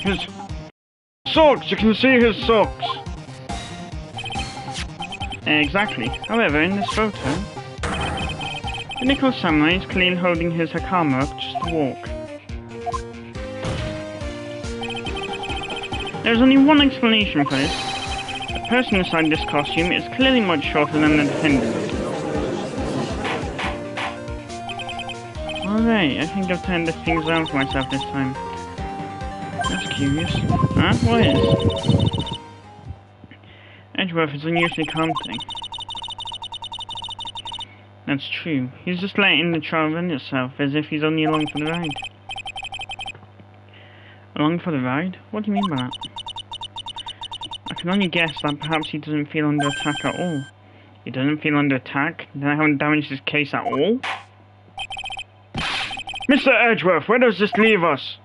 His socks! You can see his socks! Exactly. However, in this photo, the Nicholas Samurai is clearly holding his Hakama up just to walk. There's only one explanation for this. The person inside this costume is clearly much shorter than the defendant. Alright, I think I've turned things around for myself this time. That's curious. Huh? What is? Edgeworth is unusually calm today. That's true. He's just letting the trial run itself as if he's only along for the ride. Along for the ride? What do you mean by that? I can only guess that perhaps he doesn't feel under attack at all. He doesn't feel under attack? Then I haven't damaged his case at all? Mr. Edgeworth, where does this leave us?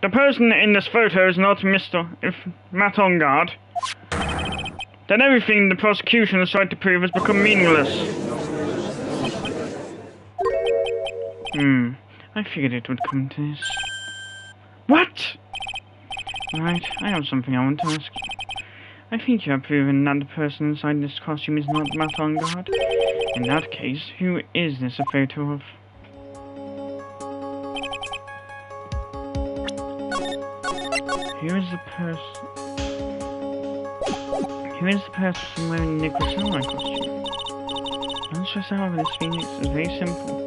The person in this photo is not Matt Engarde. Then everything the prosecution has tried to prove has become meaningless. I figured it would come to this. What? Right, I have something I want to ask you. I think you have proven that the person inside this costume is not Matt Engarde. In that case, who is this a photo of? Who is the person wearing the Nicholas Samurai costume? Don't stress out over this, Phoenix. It's very simple.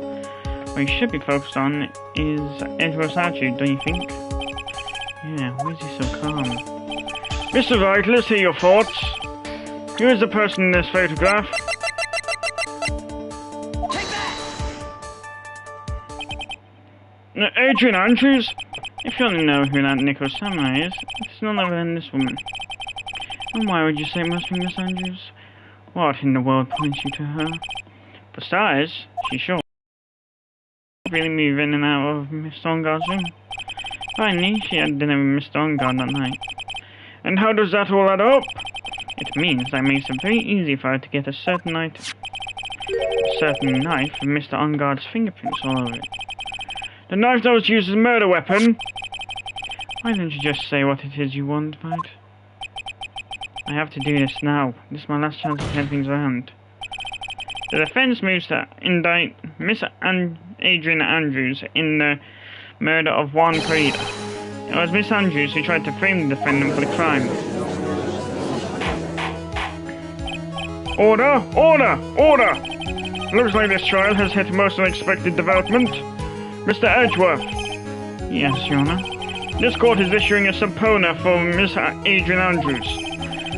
What you should be focused on is Edward's attitude, don't you think? Yeah, why is he so calm? Mr. Wright, let's hear your thoughts. Who is the person in this photograph? Take that! Adrian Andrews? If you want to know who that Nicholas Samurai is, it's none other than this woman. And why would you say it must be Miss Andrews? What in the world points you to her? Besides, she's short. Really move in and out of Mr. Engarde's room. Finally, she had dinner with Mr. Engarde that night. And how does that all add up? It means that makes it very easy for her to get a certain item. A certain knife with Mr. Engarde's fingerprints all over it. The knife that was used as a murder weapon? Why don't you just say what it is you want, Bud? I have to do this now. This is my last chance to turn things around. The defense moves to indict Miss Adrian Andrews in the murder of Juan Corrida. It was Miss Andrews who tried to frame the defendant for the crime. Order! Order! Order! Looks like this trial has hit a most unexpected development. Mr. Edgeworth. Yes, Your Honor. This court is issuing a subpoena for Miss Adrian Andrews.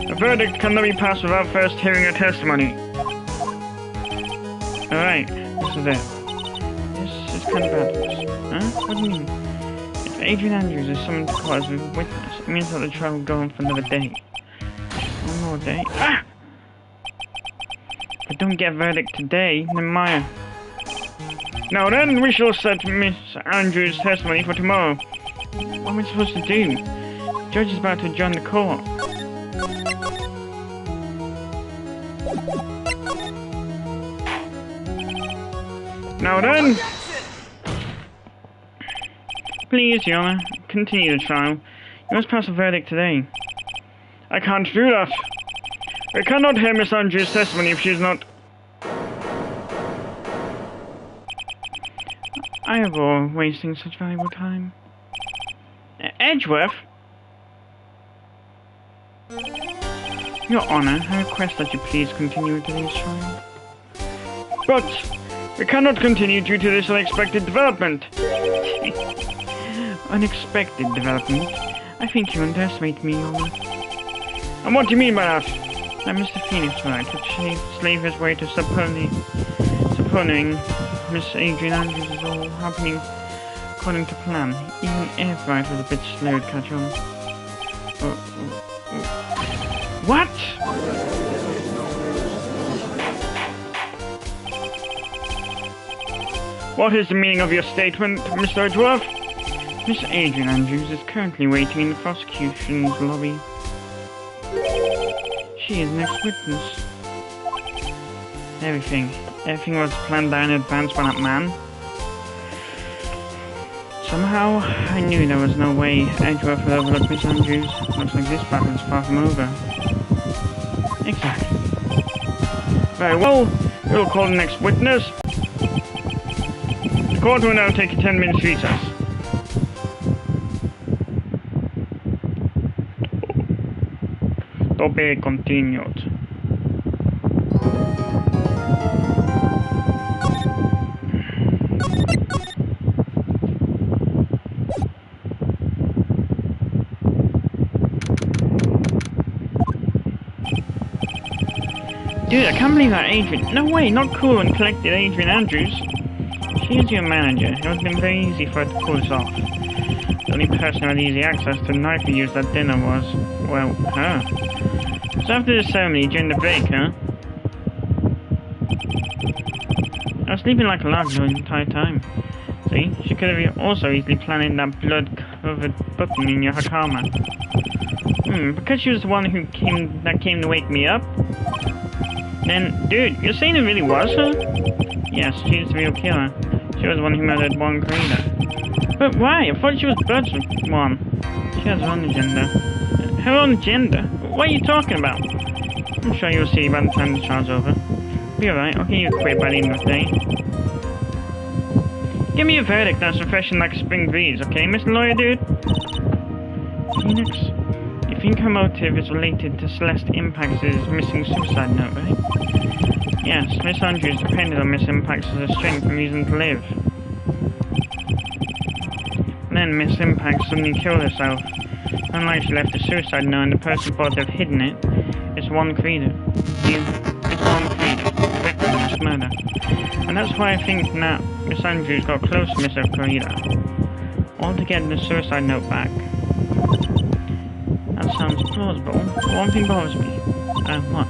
A verdict cannot be passed without first hearing her testimony. Alright, this is it. This is kind of bad. Huh? What do you mean? If Adrian Andrews is summoned to court as a witness, it means that the trial will go on for another day. One more day. Ah! If I don't get a verdict today, then Maya. Now then, we shall set Miss Andrews' testimony for tomorrow. What am I supposed to do? The judge is about to adjourn the court. Now then! Please, Your Honor, continue the trial. You must pass a verdict today. I can't do that. I cannot hear Miss Andrews' testimony if she is not... I avoid wasting such valuable time. Edgeworth? Your Honor, I request that you please continue today's trial. But we cannot continue due to this unexpected development. Unexpected development? I think you underestimate me, Your Honor. And what do you mean by that? That Mr. Phoenix Wright would slave his way to supponing Miss Adrian Andrews is all happening according to plan. Even if Wright was a bit slow to catch on. What? What is the meaning of your statement, Mr. Edgeworth? Miss Adrian Andrews is currently waiting in the prosecution's lobby. She is next witness. Everything was planned out in advance by that man. Somehow, I knew there was no way Edgeworth would overlook Miss Andrews. Looks like this battle is far from over. Exactly. Very well, we'll call the next witness. The court will now take a 10-minute recess. To be continued. Dude, I can't believe that Adrian... No way, not cool and collected Adrian Andrews. She is your manager. It would have been very easy for her to pull this off. The only person who had easy access to the knife we used at dinner was... well, her. So after the ceremony, during the break, huh? I was sleeping like a log the entire time. See? She could have also easily planted that blood-covered button in your Hakama. Because she was the one who came to wake me up? Then, dude, you're saying it really was her? Yes, she's the real killer. She was the one who murdered Juan Corrida. But why? I thought she was Bud's one. She has her own agenda. Her own agenda? What are you talking about? I'm sure you'll see by the time the trial's over. Be alright, I'll get you quit by the end of the day. Give me a verdict that's refreshing like a spring breeze, okay, Mr. Lawyer Dude? Phoenix? You think her motive is related to Celeste Impacts' missing suicide note, right? Yes, Miss Andrews depended on Miss Impacts as a strength and reason to live. Then Miss Impacts suddenly killed herself. Unlike she left a suicide note and the person thought to have hidden it, it's Juan Corrida. It's Juan Corrida, victim of this murder. And that's why I think that Miss Andrews got close to Miss Corrida. All to get the suicide note back. That sounds plausible. One thing bothers me. What?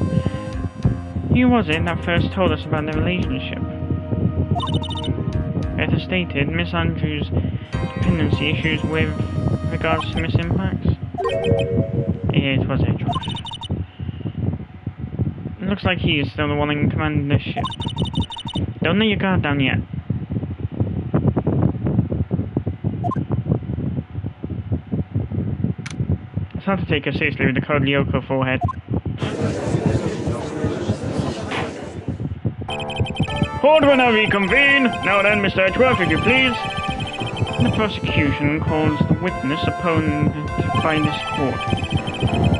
Who was it that first told us about the relationship? Better stated, Miss Andrews' dependency issues with regards to Miss Impacts? It was Edgeworth. It looks like he is still the one in command of this ship. Don't let your guard down yet. It's hard to take her seriously with the Code Lyoko forehead. Court will now reconvene. Now then, Mr. Edgeworth, if you please. The prosecution calls the witness opponent by this court.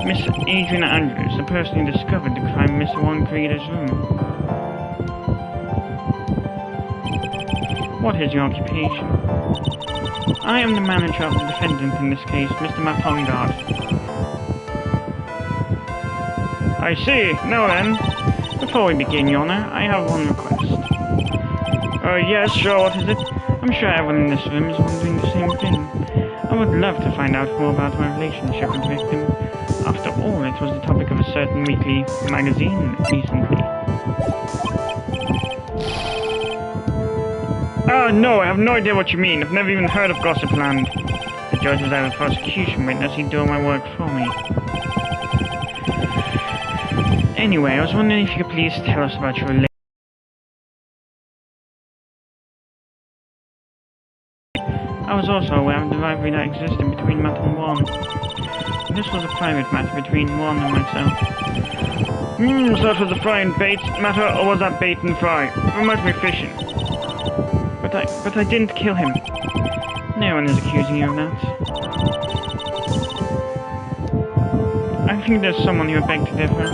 Miss Adrian Andrews, the person who discovered the crime in Mr. Juan Corrida's room. What is your occupation? I am the manager of the defendant in this case, Mr. Matongard. I see. Now then. Before we begin, Your Honor, I have one request. Yes, sure, what is it? I'm sure everyone in this room is wondering the same thing. I would love to find out more about my relationship with the victim. After all, it was the topic of a certain weekly magazine recently. No, I have no idea what you mean. I've never even heard of Gossipland. The judge was either a prosecution witness, he'd do all my work for me. Anyway, I was wondering if you could please tell us about your relationship. I was also aware of the rivalry that existed between Matt and Juan. This was a private matter between Juan and myself. So that was a fry and bait matter, or was that bait and fry? It might be fishing. But I didn't kill him. No one is accusing you of that. I think there's someone who would beg to differ.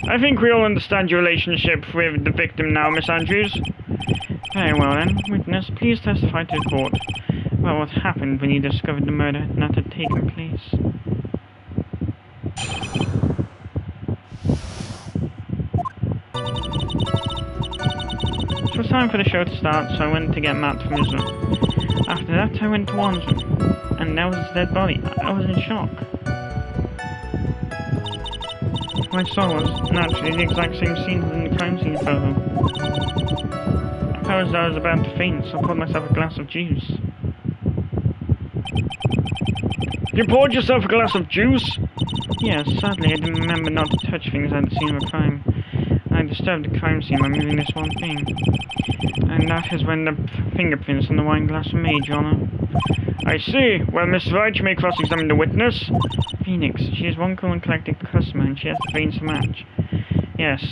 I think we all understand your relationship with the victim now, Miss Andrews. Very well then. Witness, please testify to the court about what happened when you discovered the murder that had taken place. It was time for the show to start, so I went to get Matt from his room. After that, I went to Juan's room, and there was his dead body. I was in shock. What I saw was, naturally, the exact same scene as in the crime scene photo. I felt as though I was about to faint, so I poured myself a glass of juice. You poured yourself a glass of juice? Yes, sadly I didn't remember not to touch things at the scene of a crime. I disturbed the crime scene by moving this one thing. And that is when the fingerprints on the wine glass were made, Your Honor. I see. Well, Miss Wright, you may cross-examine the witness. Phoenix, she is one cool and collected customer and she has the brains to match. Yes,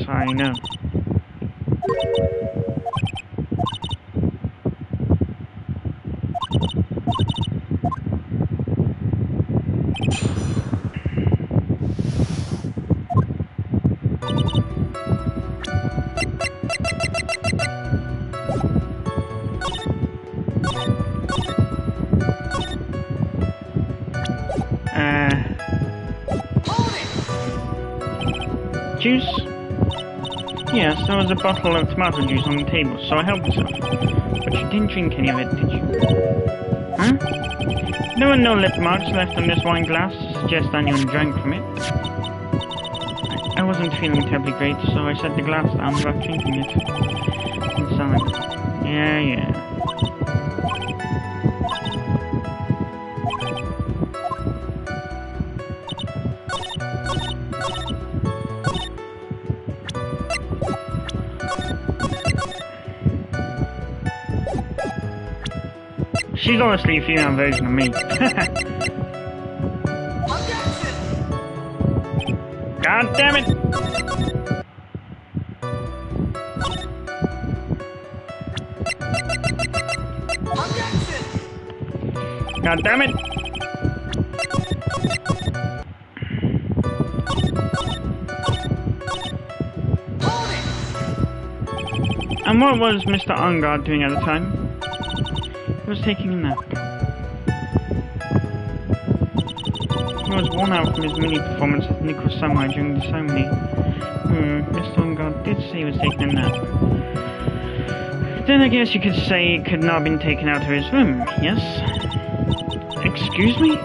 I know. Juice? Yes, there was a bottle of tomato juice on the table, so I helped myself. But you didn't drink any of it, did you? Huh? There were no lip marks left on this wine glass to suggest anyone drank from it. I wasn't feeling terribly great, so I set the glass down without drinking it. Inside. Yeah. She's honestly a female version of me. God damn it! God damn it! And what was Mr. Ungard doing at the time? He was taking a nap. He was worn out from his mini performance at Nicholas Samurai during the ceremony. Mr. Ungard did say he was taking a nap. Then I guess you could say it could not have been taken out of his room, yes? Excuse me?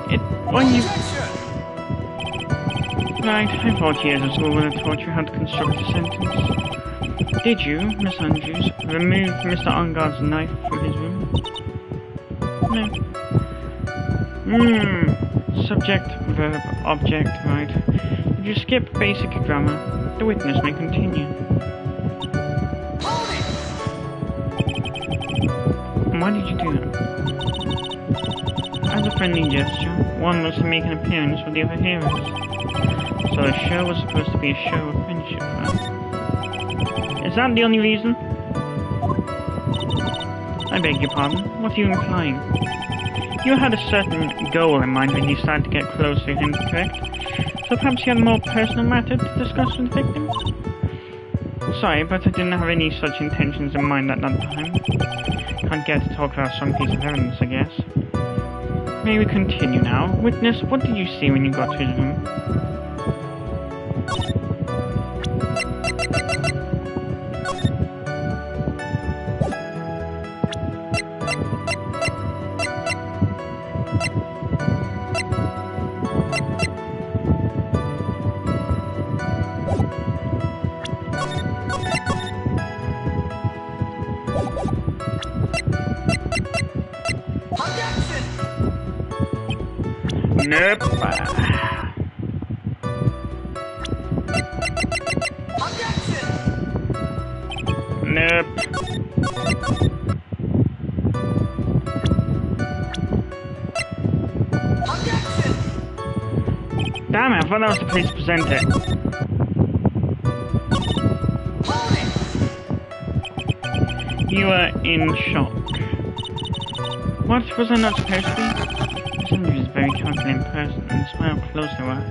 Right, I thought years of school would have taught you how to construct a sentence. Did you, Miss Andrews, remove Mr. Ungard's knife from his room? No. Subject, verb, object, right. If you skip basic grammar, the witness may continue. And why did you do that? As a friendly gesture, one was to make an appearance with the other heroes. So a show was supposed to be a show of friendship, right? Is that the only reason? I beg your pardon, what are you implying? You had a certain goal in mind when you decided to get close to him, correct? So perhaps you had a more personal matter to discuss with the victim? Sorry, but I didn't have any such intentions in mind at that time. Can't get to talk about some piece of evidence, I guess. May we continue now? Witness, what did you see when you got to his room? Nope. Nope. Damn it, I thought that was the place to present it. You were in shock. What? Was I not supposed to be? Miss Andrews is a very confident person, and despite how close they were,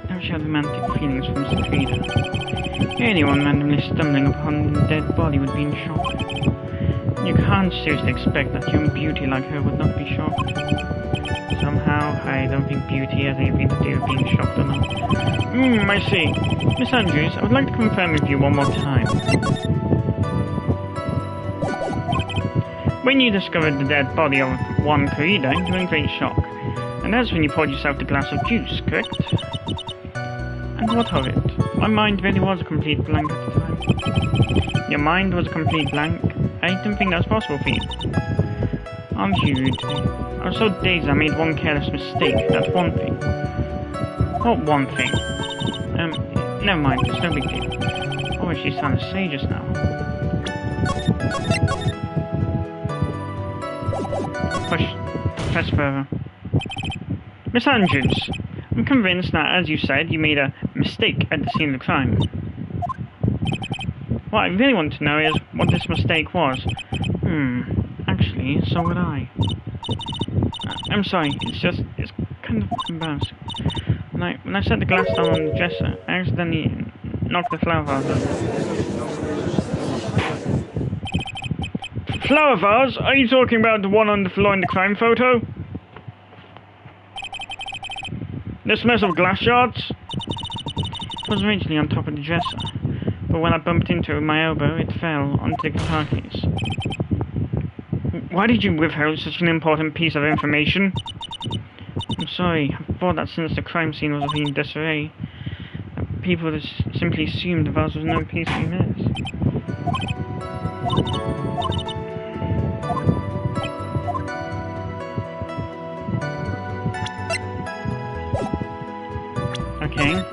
never showed romantic feelings for Mr. Frida. Anyone randomly stumbling upon a dead body would be in shock. You can't seriously expect that young beauty like her would not be shocked. Somehow, I don't think beauty has anything to do with being shocked or not. I see. Miss Andrews, I would like to confirm with you one more time. When you discovered the dead body of Juan Corrida, you were in great shock. And that's when you poured yourself the glass of juice, correct? And what of it? My mind really was a complete blank at the time. Your mind was a complete blank? I didn't think that was possible for you. Aren't you rude? I was so dazed I made one careless mistake, that's one thing. What one thing? Never mind, it's no big deal. What was she trying to say just now? Press further. Miss Andrews, I'm convinced that, as you said, you made a mistake at the scene of the crime. What I really want to know is what this mistake was. Actually, so would I. I'm sorry, it's kind of embarrassing. When I set the glass down on the dresser, I accidentally knocked the flower vase over. Flower vase? Are you talking about the one on the floor in the crime photo? This mess of glass shards? It was originally on top of the dresser, but when I bumped into it with my elbow, it fell onto the guitar case. Why did you withhold such an important piece of information? I'm sorry, I thought that since the crime scene was in disarray, people would simply assumed the vase was no piece of this. Okay.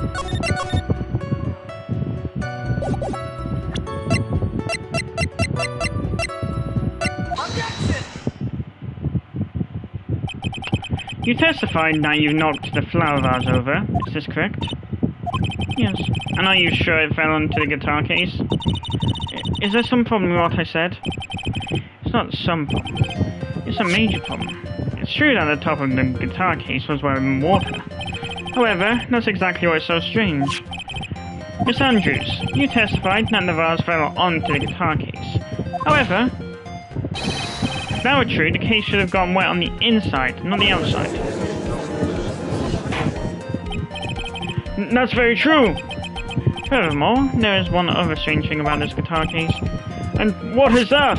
You testified that you knocked the flower vase over, is this correct? Yes. And are you sure it fell onto the guitar case? Is there some problem with what I said? It's not some problem. It's a major problem. It's true that the top of the guitar case was wet in water. However, that's exactly what's so strange. Miss Andrews, you testified that the vase fell onto the guitar case. However, if that were true, the case should have gone wet on the inside, not the outside. That's very true. Furthermore, there is one other strange thing about this guitar case. And what is that?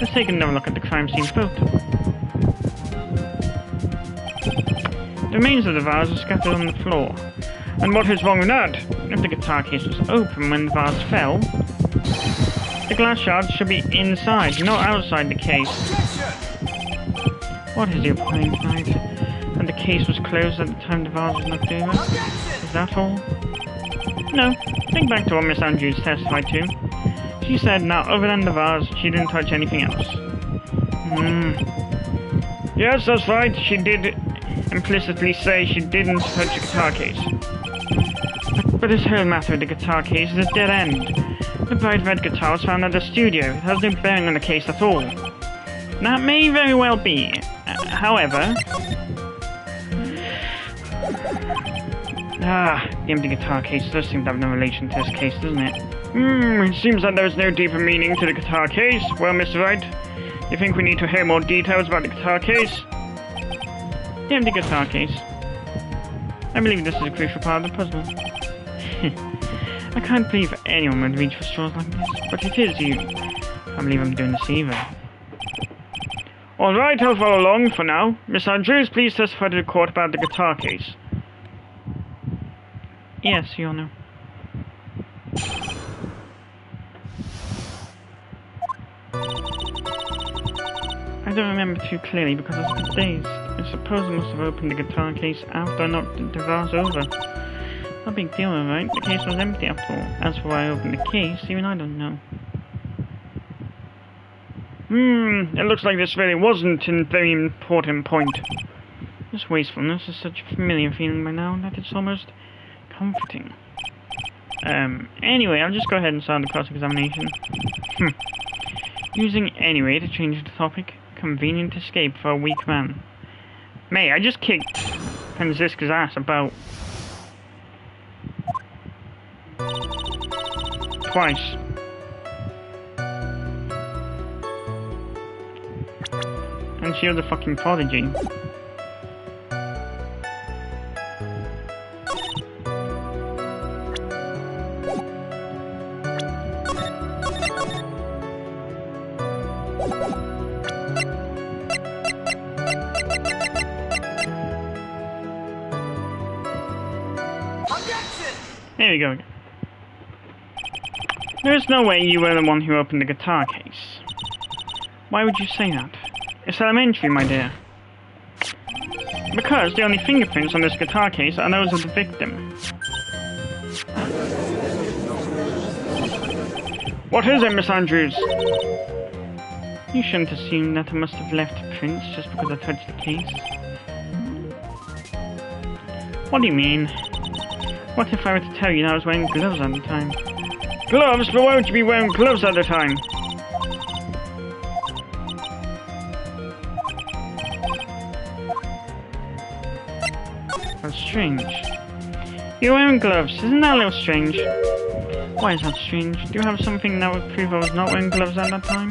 Let's take another look at the crime scene photo. The remains of the vase are scattered on the floor. And what is wrong with that? If the guitar case was open when the vase fell, the glass shards should be inside, not outside the case. What is your point tonight? And the case was closed at the time the vase was knocked over? Is that all? No. Think back to what Miss Andrews testified to. She said that other than the vase, she didn't touch anything else. Yes, that's right. She did implicitly say she didn't touch the guitar case. But this whole matter of the guitar case is a dead end. The bright red guitar was found at the studio. It has no bearing on the case at all. That may very well be. However... the empty guitar case does seem to have no relation to this case, doesn't it? It seems that there is no deeper meaning to the guitar case. Well, Mr. Wright, you think we need to hear more details about the guitar case? The empty guitar case. I believe this is a crucial part of the puzzle. I can't believe anyone would reach for straws like this, but it is you. I believe I'm doing this either. Alright, I'll follow along for now. Miss Andrews, please testify to the court about the guitar case. Yes, Your Honor. I don't remember too clearly because I was a bit dazed. I suppose I must have opened the guitar case after I knocked the vase over. No big deal, alright? The case was empty after all. As for why I opened the case, even I don't know. It looks like this really wasn't a very important point. This wastefulness is such a familiar feeling by now that it's almost comforting. Anyway, I'll just go ahead and start the cross-examination. Using anyway to change the topic. Convenient escape for a weak man. May, I just kicked Franziska's ass about twice. And she was a fucking prodigy. There we go. There's no way you were the one who opened the guitar case. Why would you say that? It's elementary, my dear. Because the only fingerprints on this guitar case are those of the victim. What is it, Miss Andrews? You shouldn't assume that I must have left prints just because I touched the case. What do you mean? What if I were to tell you that I was wearing gloves at the time? Gloves? But why would you be wearing gloves at the time? That's strange. You're wearing gloves, isn't that a little strange? Why is that strange? Do you have something that would prove I was not wearing gloves at that time?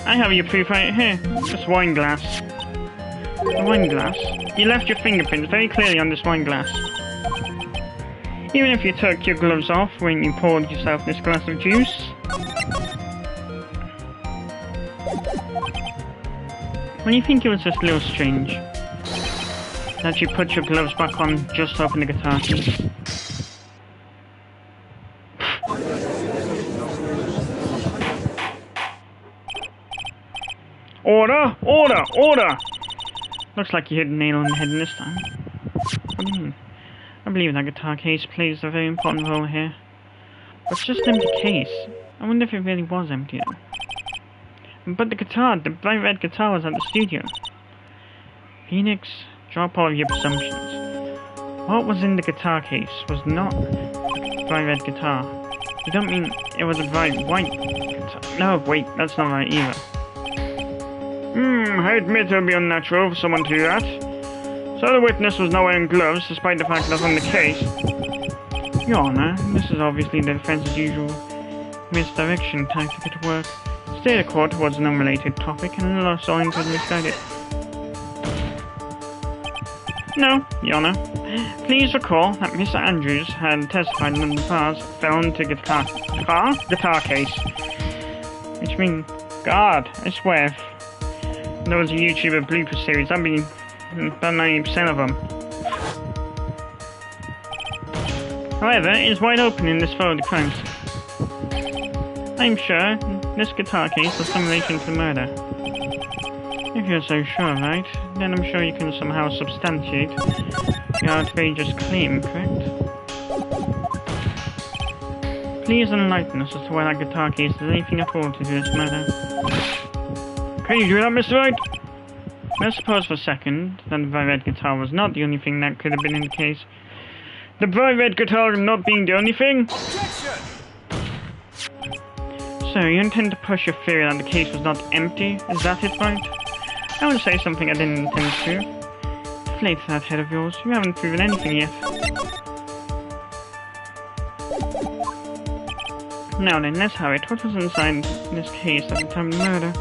I have your proof right here. This wine glass. A wine glass? You left your fingerprints very clearly on this wine glass. Even if you took your gloves off when you poured yourself this glass of juice. When you think it was just a little strange that you put your gloves back on just to open the guitar case. Order! Order! Order! Looks like you hit the nail on the head this time. What do you mean? I believe that guitar case plays a very important role here. But it's just an empty case. I wonder if it really was empty though. But the guitar, the bright red guitar was at the studio. Phoenix, drop all of your presumptions. What was in the guitar case was not a bright red guitar. You don't mean it was a bright white guitar? No, wait, that's not right either. I admit it would be unnatural for someone to do that. So the witness was not wearing gloves, despite the fact that on the case. Your Honor, this is obviously the defense's usual misdirection tactic at work. Stay the court towards an unrelated topic and allow Soren to misguide it. No, Your Honor. Please recall that Mr. Andrews had testified that the bars fell into guitar case. Which means, God, I swear, if there was a YouTuber blooper series, that'd be about 90% of them. However, it is wide open in this photo of the crime scene. I'm sure this guitar case has some relation to the murder. If you're so sure, right, then I'm sure you can somehow substantiate your outrageous claim, correct? Please enlighten us as to why that guitar case has anything at all to do with this murder. Can you do that, Mr. Wright? Let's suppose for a second that the bright red guitar was not the only thing that could have been in the case. The bright red guitar not being the only thing? So, you intend to push your theory that the case was not empty? Is that it, right? I would say something I didn't intend to. Deflate that head of yours. You haven't proven anything yet. Now then, let's have it. What was inside this case at the time of the murder?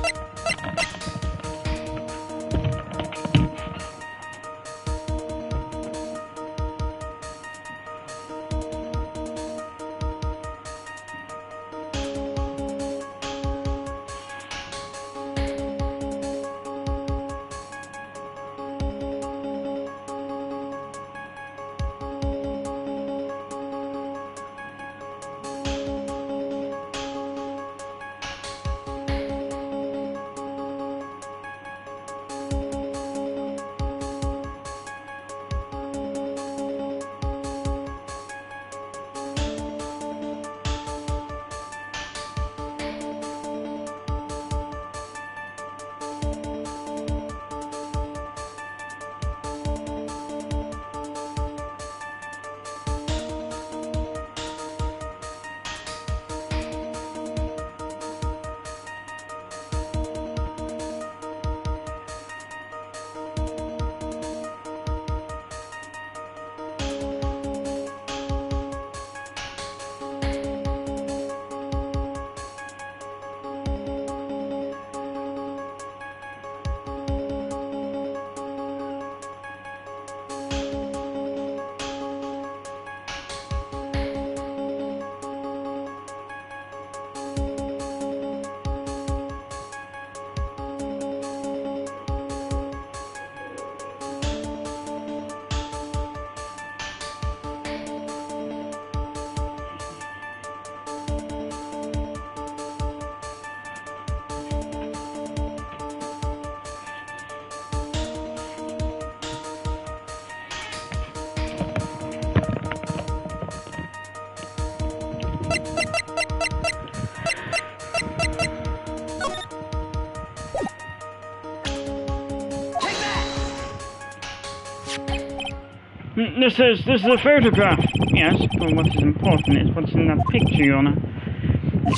This is a photograph. Yes, but what is important is what's in that picture, Your Honor.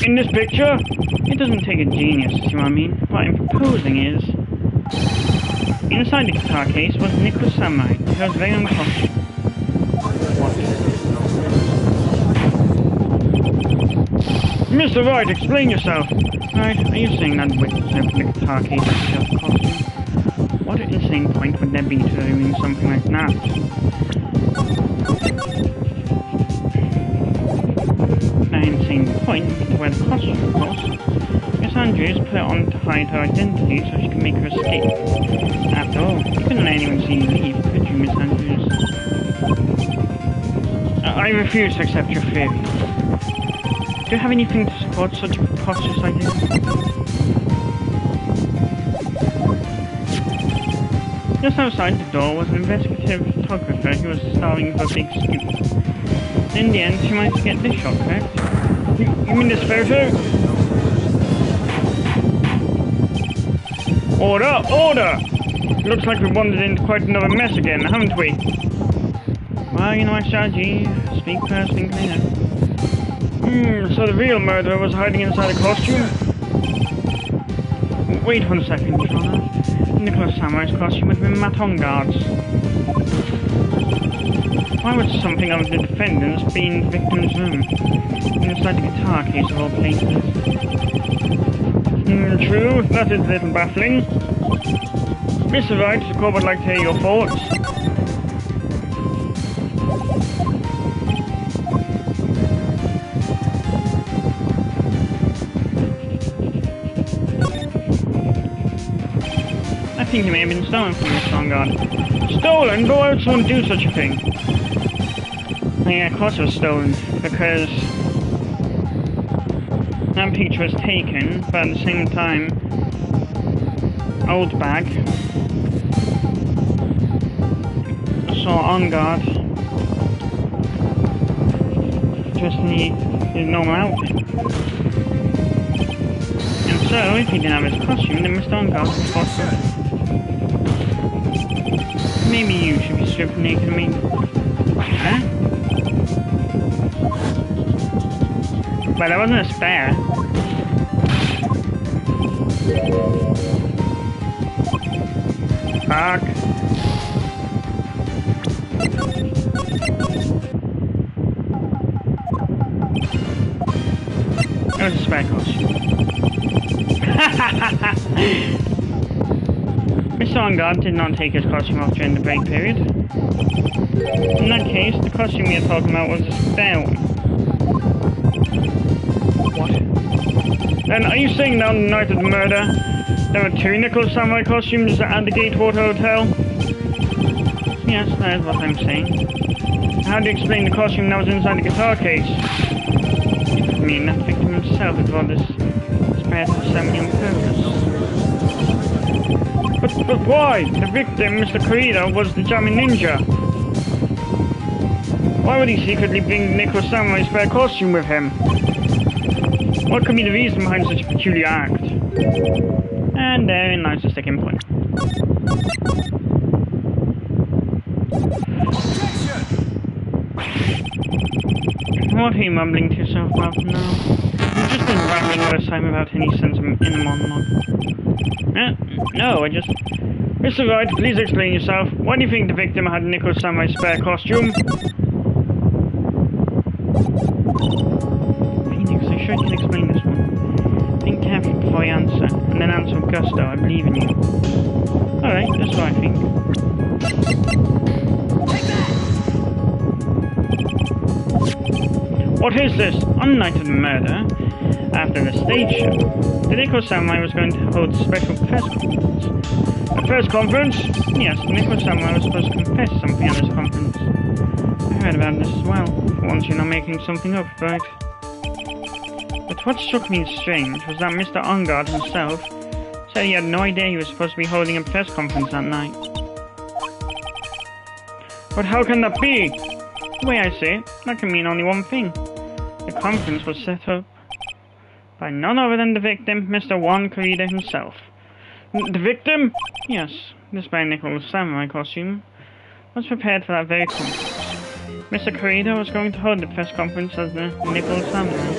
In this picture? It doesn't take a genius to see what I mean. What I'm proposing is... Inside the guitar case was Nicholas Samurai, who was very unconscious. Mr. Wright, explain yourself. Right, are you saying that witness opened the guitar case and shelf costume? What insane point would there be to doing something like that? An insane point would be to wear the costume, of course. Miss Andrews put it on to hide her identity so she could make her escape. After all, you couldn't let anyone see you leave, could you, Miss Andrews? I refuse to accept your theory. Do you have anything to support such a preposterous idea? Just outside the door was an investigative photographer who was starring for a big scoop. In the end, she managed to get this shot, correct? You mean this photo? Order! Order! Looks like we've wandered into quite another mess again, haven't we? Well, you know my strategy. Speak first, think later. So the real murderer was hiding inside a costume? Wait 1 second, Your Honor. Nicholas Samurai's costume would have been Matongard's. Why would something of the defendant's be in the victim's room? Inside the guitar case of all places. True, that is a little baffling. Mr. Wright, the court would like to hear your thoughts. I think he may have been stolen from Miss Vanguard. Stolen? But why would someone do such a thing? Yeah, of course it was stolen, because that picture was taken, but at the same time, old bag saw on guard just in his normal outfit. And so, if he didn't have his costume, then Mr. On Guard would force it. Maybe you should be stripped naked, I mean. Huh? Well, there wasn't a spare. Fuck. There was a spare costume. Mr. On Guard did not take his costume off during the break period. In that case, the costume we are talking about was a spare one. What? Then are you saying that on the night of the murder, there were 2 Nicholas Samurai costumes at the Gatewater Hotel? Yes, that is what I'm saying. How do you explain the costume that was inside the guitar case? It could mean that the victim himself had brought this spare to assembly on purpose. But why? The victim, Mr. Koida, was the jamming ninja. Why would he secretly bring Nicholas Samurai's spare costume with him? What could be the reason behind such a peculiar act? And therein lies the sticking point. What are you mumbling to yourself about now? You've just been rambling all this time without any sense of inner monologue. No, I just... Mr. Wright, please explain yourself. Why do you think the victim had Nicholas Samurai's spare costume? Phoenix, I sure can explain this one. Think carefully before you answer, and then answer with gusto. I believe in you. Alright, that's what I think. What is this? On the night of the murder, after the stage show, the Nicholas Samurai was going to hold a special press conference. A press conference? Yes, the Nicholas Samurai was supposed to confess something on this conference. I heard about this as well. For once you're not making something up, right? But what struck me as strange was that Mr. On Guard himself said he had no idea he was supposed to be holding a press conference that night. But how can that be? The way I see it, that can mean only one thing. The conference was set up by none other than the victim, Mr. Juan Corrida himself. The victim? Yes, this by Nicholas Samurai costume was prepared for that very conference. Mr. Corrido was going to hold the press conference as the Nickel Samurai.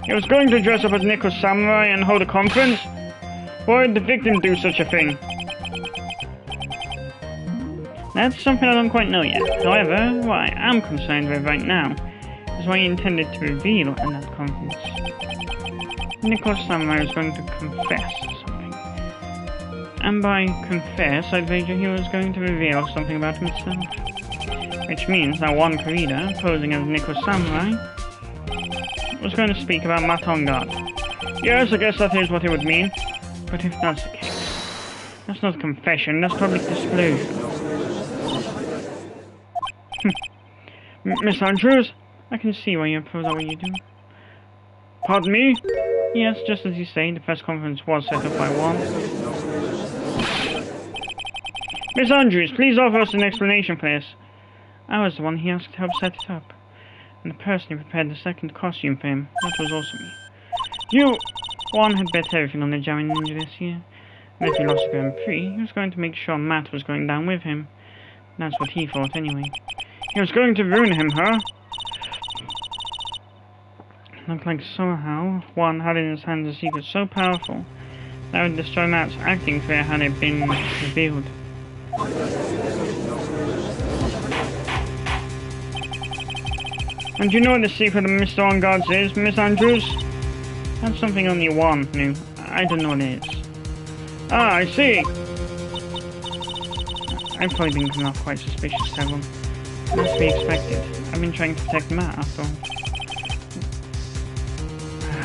He was going to dress up as Nickel Samurai and hold a conference? Why would the victim do such a thing? That's something I don't quite know yet. However, what I am concerned with right now is what he intended to reveal at that conference. Nicholas Samurai was going to confess something. And by confess, I'd wager he was going to reveal something about himself. Which means that Juan Corrida, posing as Nicholas Samurai, was going to speak about Matt Engarde. Yes, I guess that is what it would mean. But if that's the case, that's not confession, that's public disclosure. Miss Andrews? I can see why you oppose what you do. Pardon me? Yes, just as you say, the press conference was set up by Juan. Miss Andrews, please offer us an explanation for this. I was the one he asked to help set it up. And the person who prepared the second costume for him, that was also me. You... Juan had bet everything on the Jammin' Ninja this year. And if he lost the Grand Prix, he was going to make sure Matt was going down with him. That's what he thought, anyway. He was going to ruin him, huh? Looked like somehow Juan had in his hands a secret so powerful that would destroy Matt's acting career had it been revealed. And do you know what the secret of Mr. Engarde's is, Miss Andrews? That's something only Juan knew. I don't know what it is. Ah, I see. I've probably been coming off quite suspicious, Devon. That's to be expected. I've been trying to protect Matt, after all.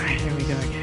Here we go again.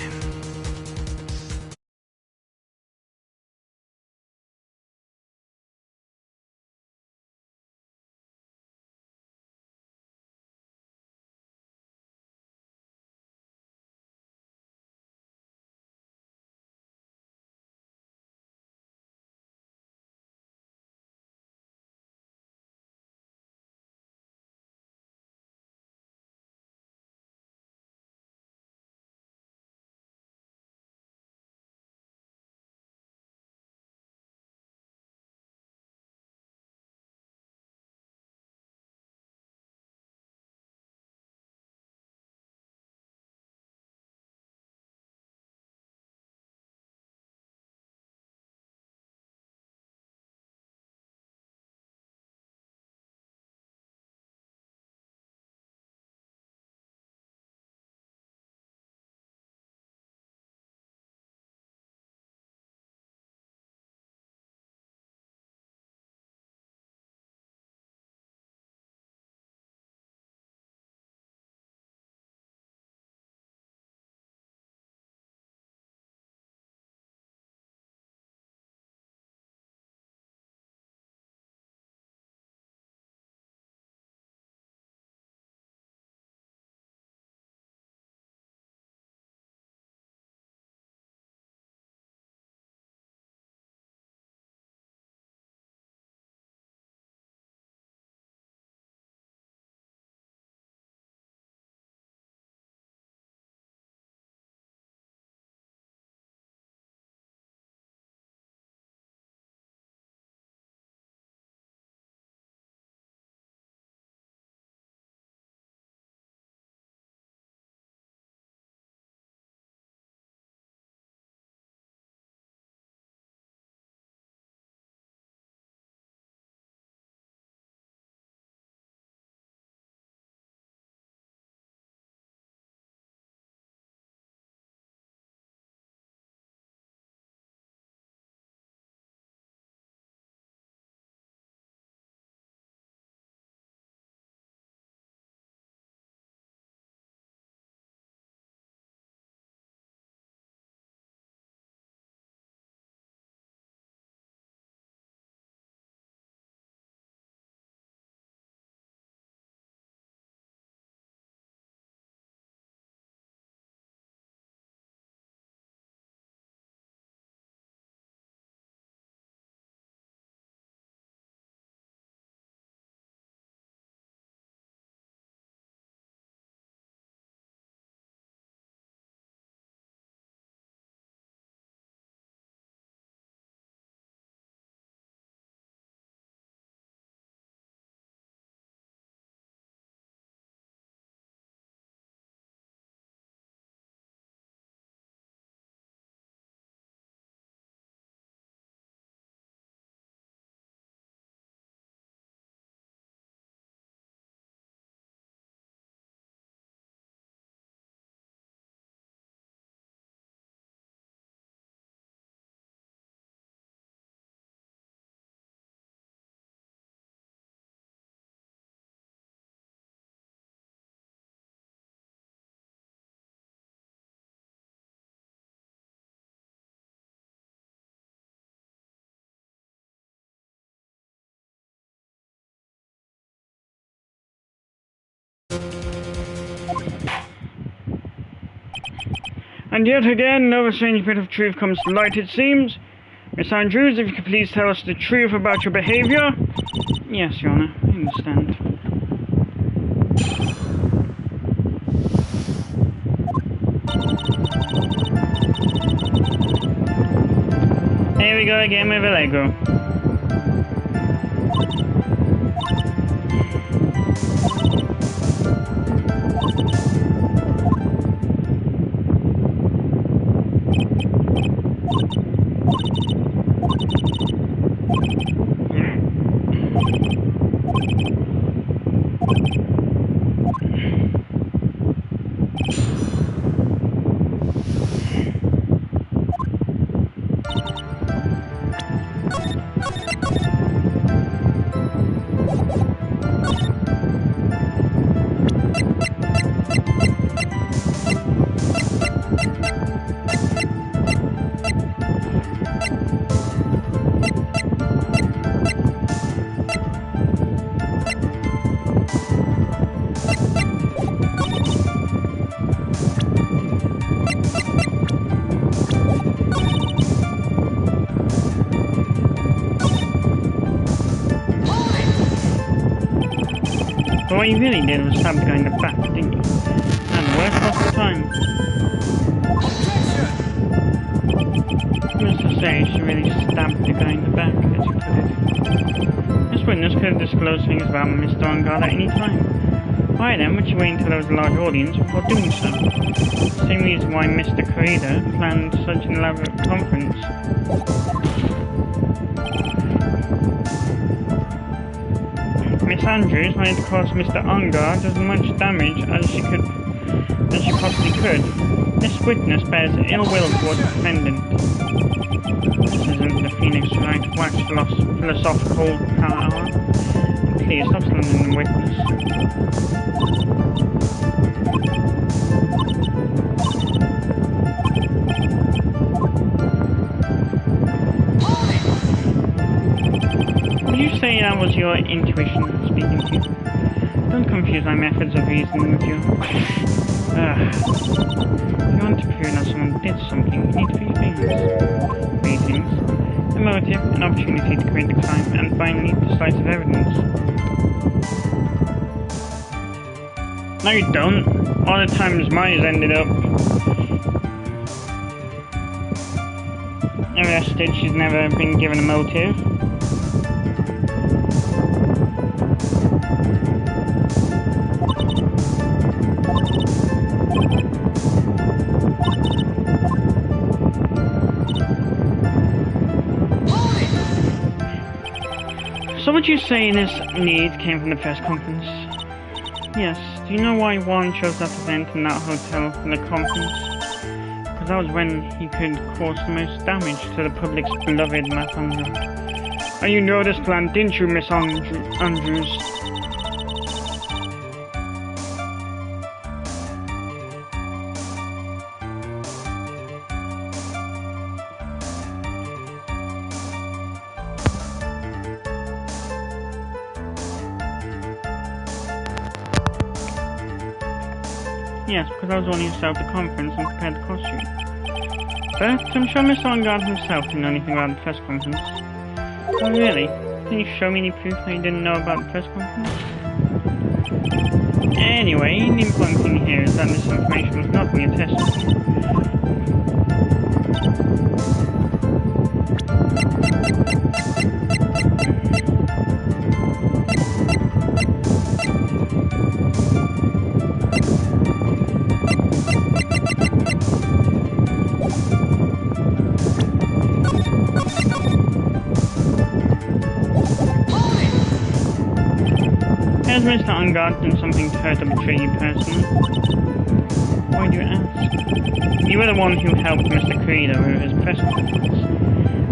And yet again, another strange bit of truth comes to light, it seems. Miss Andrews, if you could please tell us the truth about your behaviour. Yes, Your Honour, I understand. Here we go again with Allegro. But what you really did was stab the guy in the back, didn't you? And the worst possible time. Needless to say, she really stabbed the guy in the back, as you put it. This witness could have disclosed things about Mr. Angard at any time. Why then would she wait until there was a large audience before doing so? Same reason why Mr. Corrida planned such an elaborate conference. Miss Andrews wanted to cause Mr. Angard as much damage as she possibly could. This witness bears ill will towards the defendant. This isn't the Phoenix Wright wax philosophical hour. Please stop slandering the witness. Would you say that was your intuition speaking to you? Don't confuse my methods of reasoning with you. If you want to prove that someone did something, you need three things. Three things. A motive, an opportunity to commit the crime, and finally, decisive evidence. No, you don't. All the times mine's ended up arrested, she's never been given a motive. So would you say this need came from the press conference? Yes. Do you know why Warren chose that event in that hotel for the conference? Because that was when he could cause the most damage to the public's beloved Matt Angard. And you know this plan, didn't you, Miss Andrews? Yes, because I was the one who set up the conference and prepared the costume. But I'm sure Mr. Angard himself didn't know anything about the press conference. Oh really? Can you show me any proof that you didn't know about the press conference? Anyway, the important thing here is that this information was not in your testimony. Has Mr. Angard done something to hurt or betray you personally? Why do you ask? You were the one who helped Mr. Corrida with his press conference.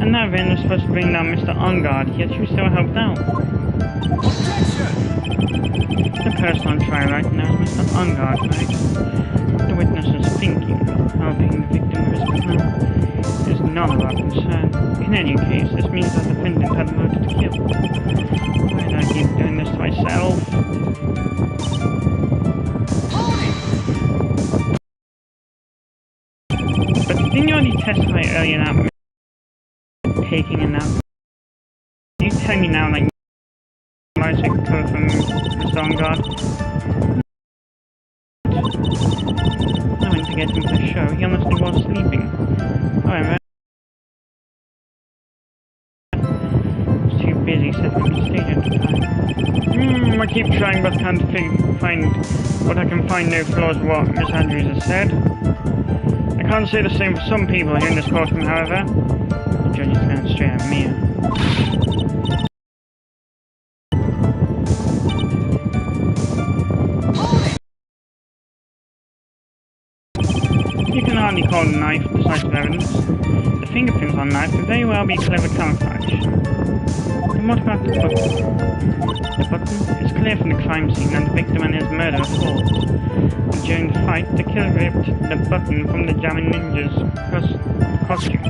And that event was supposed to bring down Mr. Angard, yet you still helped out. The person on trial right now is Mr. Angard, right? What the witness is thinking of helping the victim of his crime is none of our concern. In any case, this means that the defendant had a motive to kill. Why did I keep doing this to myself? try earlier now taking a nap. You tell me now, like, lights I could cover from Mr. Engard. I went to get him for the show. He honestly was sleeping. However, I was too busy setting up the stage at the time. I keep trying but can't find what I can find no flaws with what Miss Andrews has said. I can't say the same for some people here in this courtroom, however. The judge is going straight at me. You can hardly call a knife decisive evidence. The fingerprints on the knife could very well be clever camouflage. And what about the button? The button is clear from the crime scene that the victim and his murderer fought. And during the fight, the killer ripped the button from the Jamming Ninja's costume.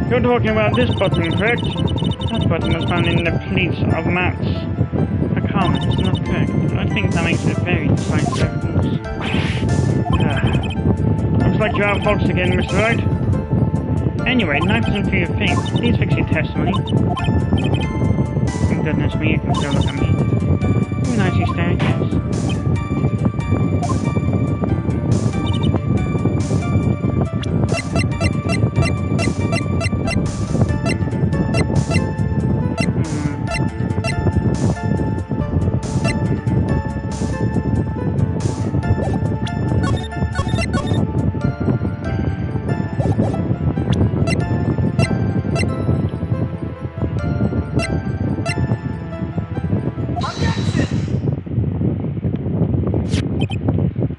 You're talking about this button, correct? That button was found in the police of Matt's. A comment is not correct. I think that makes it very decisive evidence. Looks like you're out of focus again, Mr. Wright. Anyway, knife isn't for your thing. Please fix your testimony. Thank goodness me, you can still look at me. You nicely staring, yes.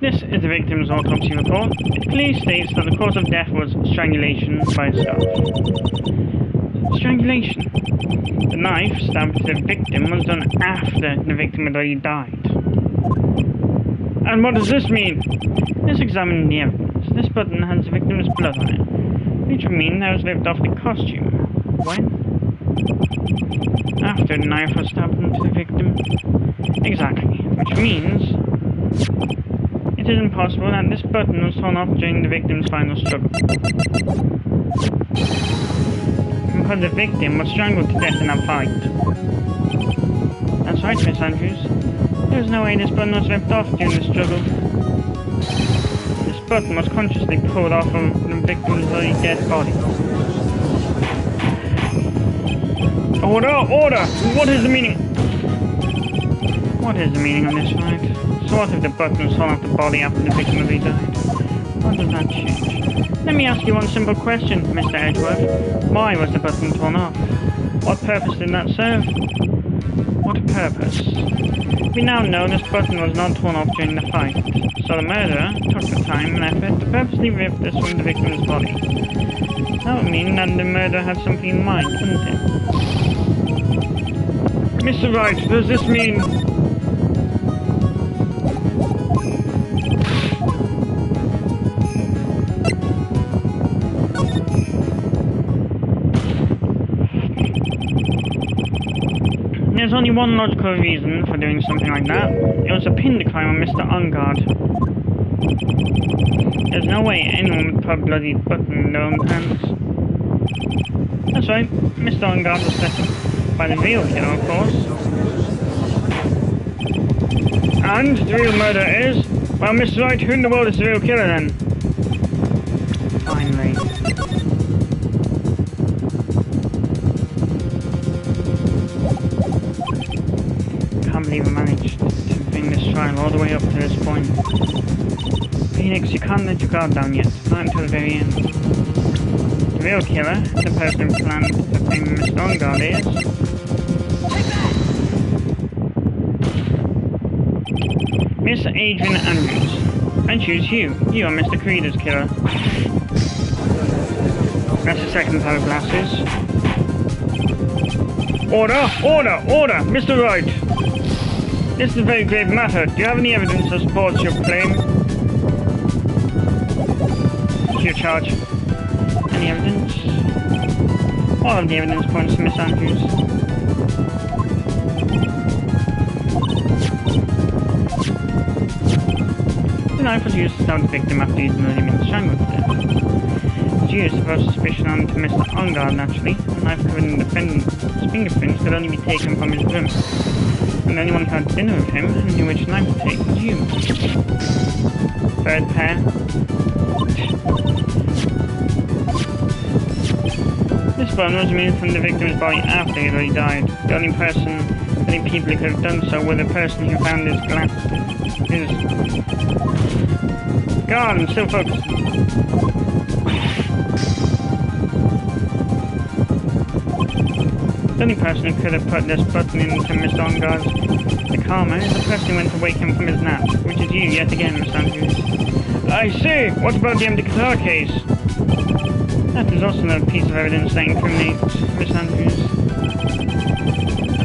This is the victim's autopsy report. It clearly states that the cause of death was strangulation by scarf. Strangulation. The knife stabbed the victim was done after the victim had already died. And what does this mean? Let's examine the evidence. This button has the victim's blood on it, which would mean that it was ripped off the costume. When? After the knife was stabbed into the victim. Exactly. Which means it is impossible that this button was torn off during the victim's final struggle. Because the victim was strangled to death in that fight. That's right, Miss Andrews. There was no way this button was ripped off during the struggle. This button was consciously pulled off of the victim's already dead body. Order! Order! What is the meaning? What is the meaning of this fight? So what if the button was torn off the body after the victim already died? What does that change? Let me ask you one simple question, Mr. Edgeworth. Why was the button torn off? What purpose did that serve? What purpose? We now know this button was not torn off during the fight, so the murderer took the time and effort to purposely rip this from the victim's body. That would mean that the murderer had something in mind, wouldn't it? Mr. Wright, does this mean... There's only one logical reason for doing something like that. It was to pin the crime on Mr. Engard. There's no way anyone would put a bloody button in their own hands. That's right, Mr. Engard was set by the real killer, of course. And the real murderer is... Well, Mr. Wright, who in the world is the real killer then? Finally. I can't believe I managed to bring this trial all the way up to this point. Phoenix, you can't let your guard down yet, not until the very end. The real killer, the person who planned to bring Mr. Engard is... Miss Adrian Andrews. I choose you. You are Mr. Creeder's killer. That's the second pair of glasses. Order! Order! Order! Mr. Wright! This is a very grave matter. Do you have any evidence that supports your claim? What's your charge? Any evidence? All of the evidence points to Miss Andrews. The knife was used to stab the victim after he'd already been strangled to death. was used to throw suspicion onto Mr. Ongard, naturally. A knife covered in the defendant's fingerprints could only be taken from his room. And anyone who had dinner with him and knew which knife to take was you. Third pair. This bone was removed from the victim's body after he had already died. The only people who could have done so were the person who found his glass. God, I'm still focused. The only person who could have put this button into Mr. Ongard's karma is the person who went to wake him from his nap, which is you yet again, Miss Andrews. I see! What about the empty guitar case? That is also a piece of evidence that incriminates Miss Andrews.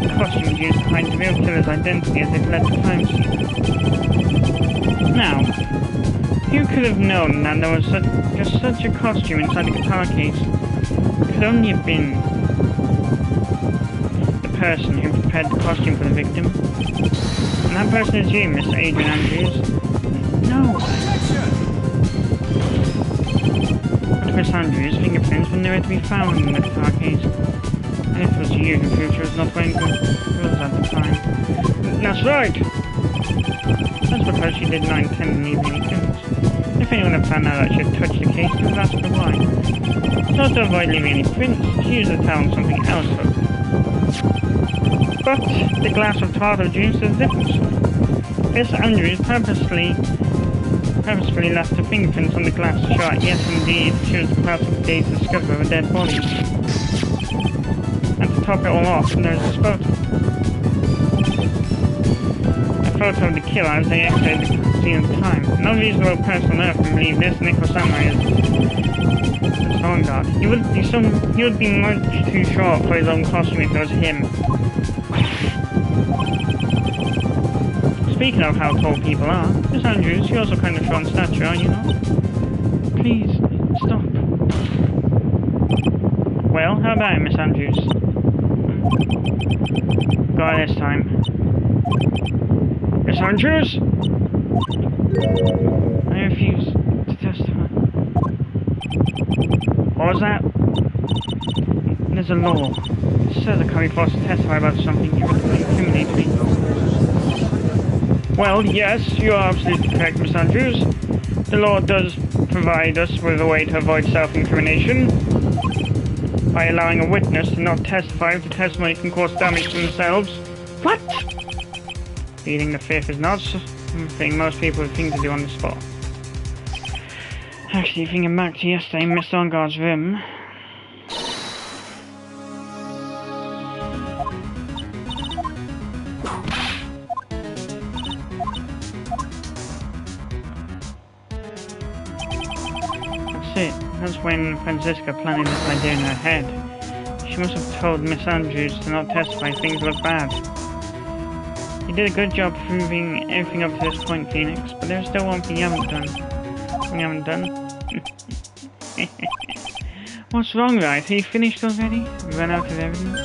The costume used to hide the real killer's identity as it led to crime scene. Now, who could have known that there was just such a costume inside the guitar case? It could only have been the person who prepared the costume for the victim. And that person is you, Miss Adrian Andrews. No! But Miss Andrews' fingerprints were nowhere to be found in the guitar case. And it was you who proved she was not wearing good clothes at the time. That's right! That's because she did not intend to leave any prints. If anyone had found out that she had touched the case, they would ask her why. So to avoid leaving any prints, she used the towel on something else. But the glass of tomato juice is a different story. Miss Andrews purposefully left her fingerprints on the glass to show that yes, indeed, she was part of the day's discovery of a dead body. And to top it all off, there's this photo. A photo of the killer as they exited the scene at the time. No reasonable person on earth can believe this Nicholas Samurai is Mr. Ongard. He would be much too short for his own costume if it was him. Speaking of how tall people are, Miss Andrews, you're also kind of short in stature, are you not? Please, stop. Well, how about it, Miss Andrews? Go on this time. Miss Andrews? I refuse to testify. What was that? There's a law. It says I can't be forced to testify about something you would incriminate me. Well, yes, you are absolutely correct, Miss Andrews. The law does provide us with a way to avoid self-incrimination by allowing a witness to not testify if the testimony can cause damage to themselves. What? Pleading the fifth is not something most people would think to do on the spot. Actually, thinking back to yesterday in Miss Ongard's room, that's when Franziska planted this idea in her head. She must have told Miss Andrews to not testify if things look bad. You did a good job proving everything up to this point, Phoenix, but there's still one thing you haven't done. What's wrong, Wright? Are you finished already? Run out of evidence?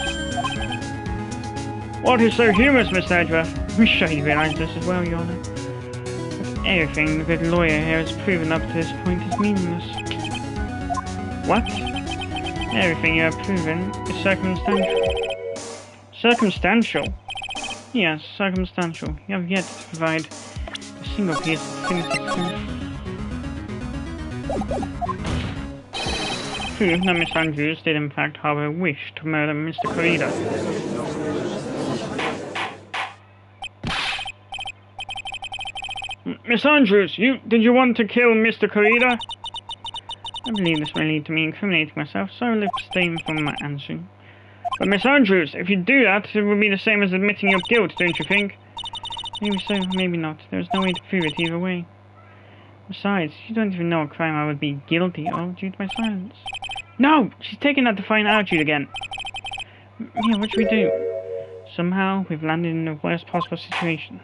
What is so humorous, Miss Edgeworth? I'm sure you realise this as well, Your Honour. But everything the good lawyer here has proven up to this point is meaningless. What? Everything you have proven is circumstantial. Circumstantial? Yes, circumstantial. You have yet to provide a single piece of definitive proof. Proof that Miss Andrews did in fact harbour a wish to murder Mr. Corrida. Miss Andrews, did you want to kill Mr. Corrida? I believe this may lead to me incriminating myself, so I will abstain from my answering. But Miss Andrews, if you do that, it would be the same as admitting your guilt, don't you think? Maybe so, maybe not. There is no way to prove it either way. Besides, you don't even know what crime I would be guilty of due to my silence. No! She's taking that to find attitude again. Yeah, what should we do? Somehow, we've landed in the worst possible situation.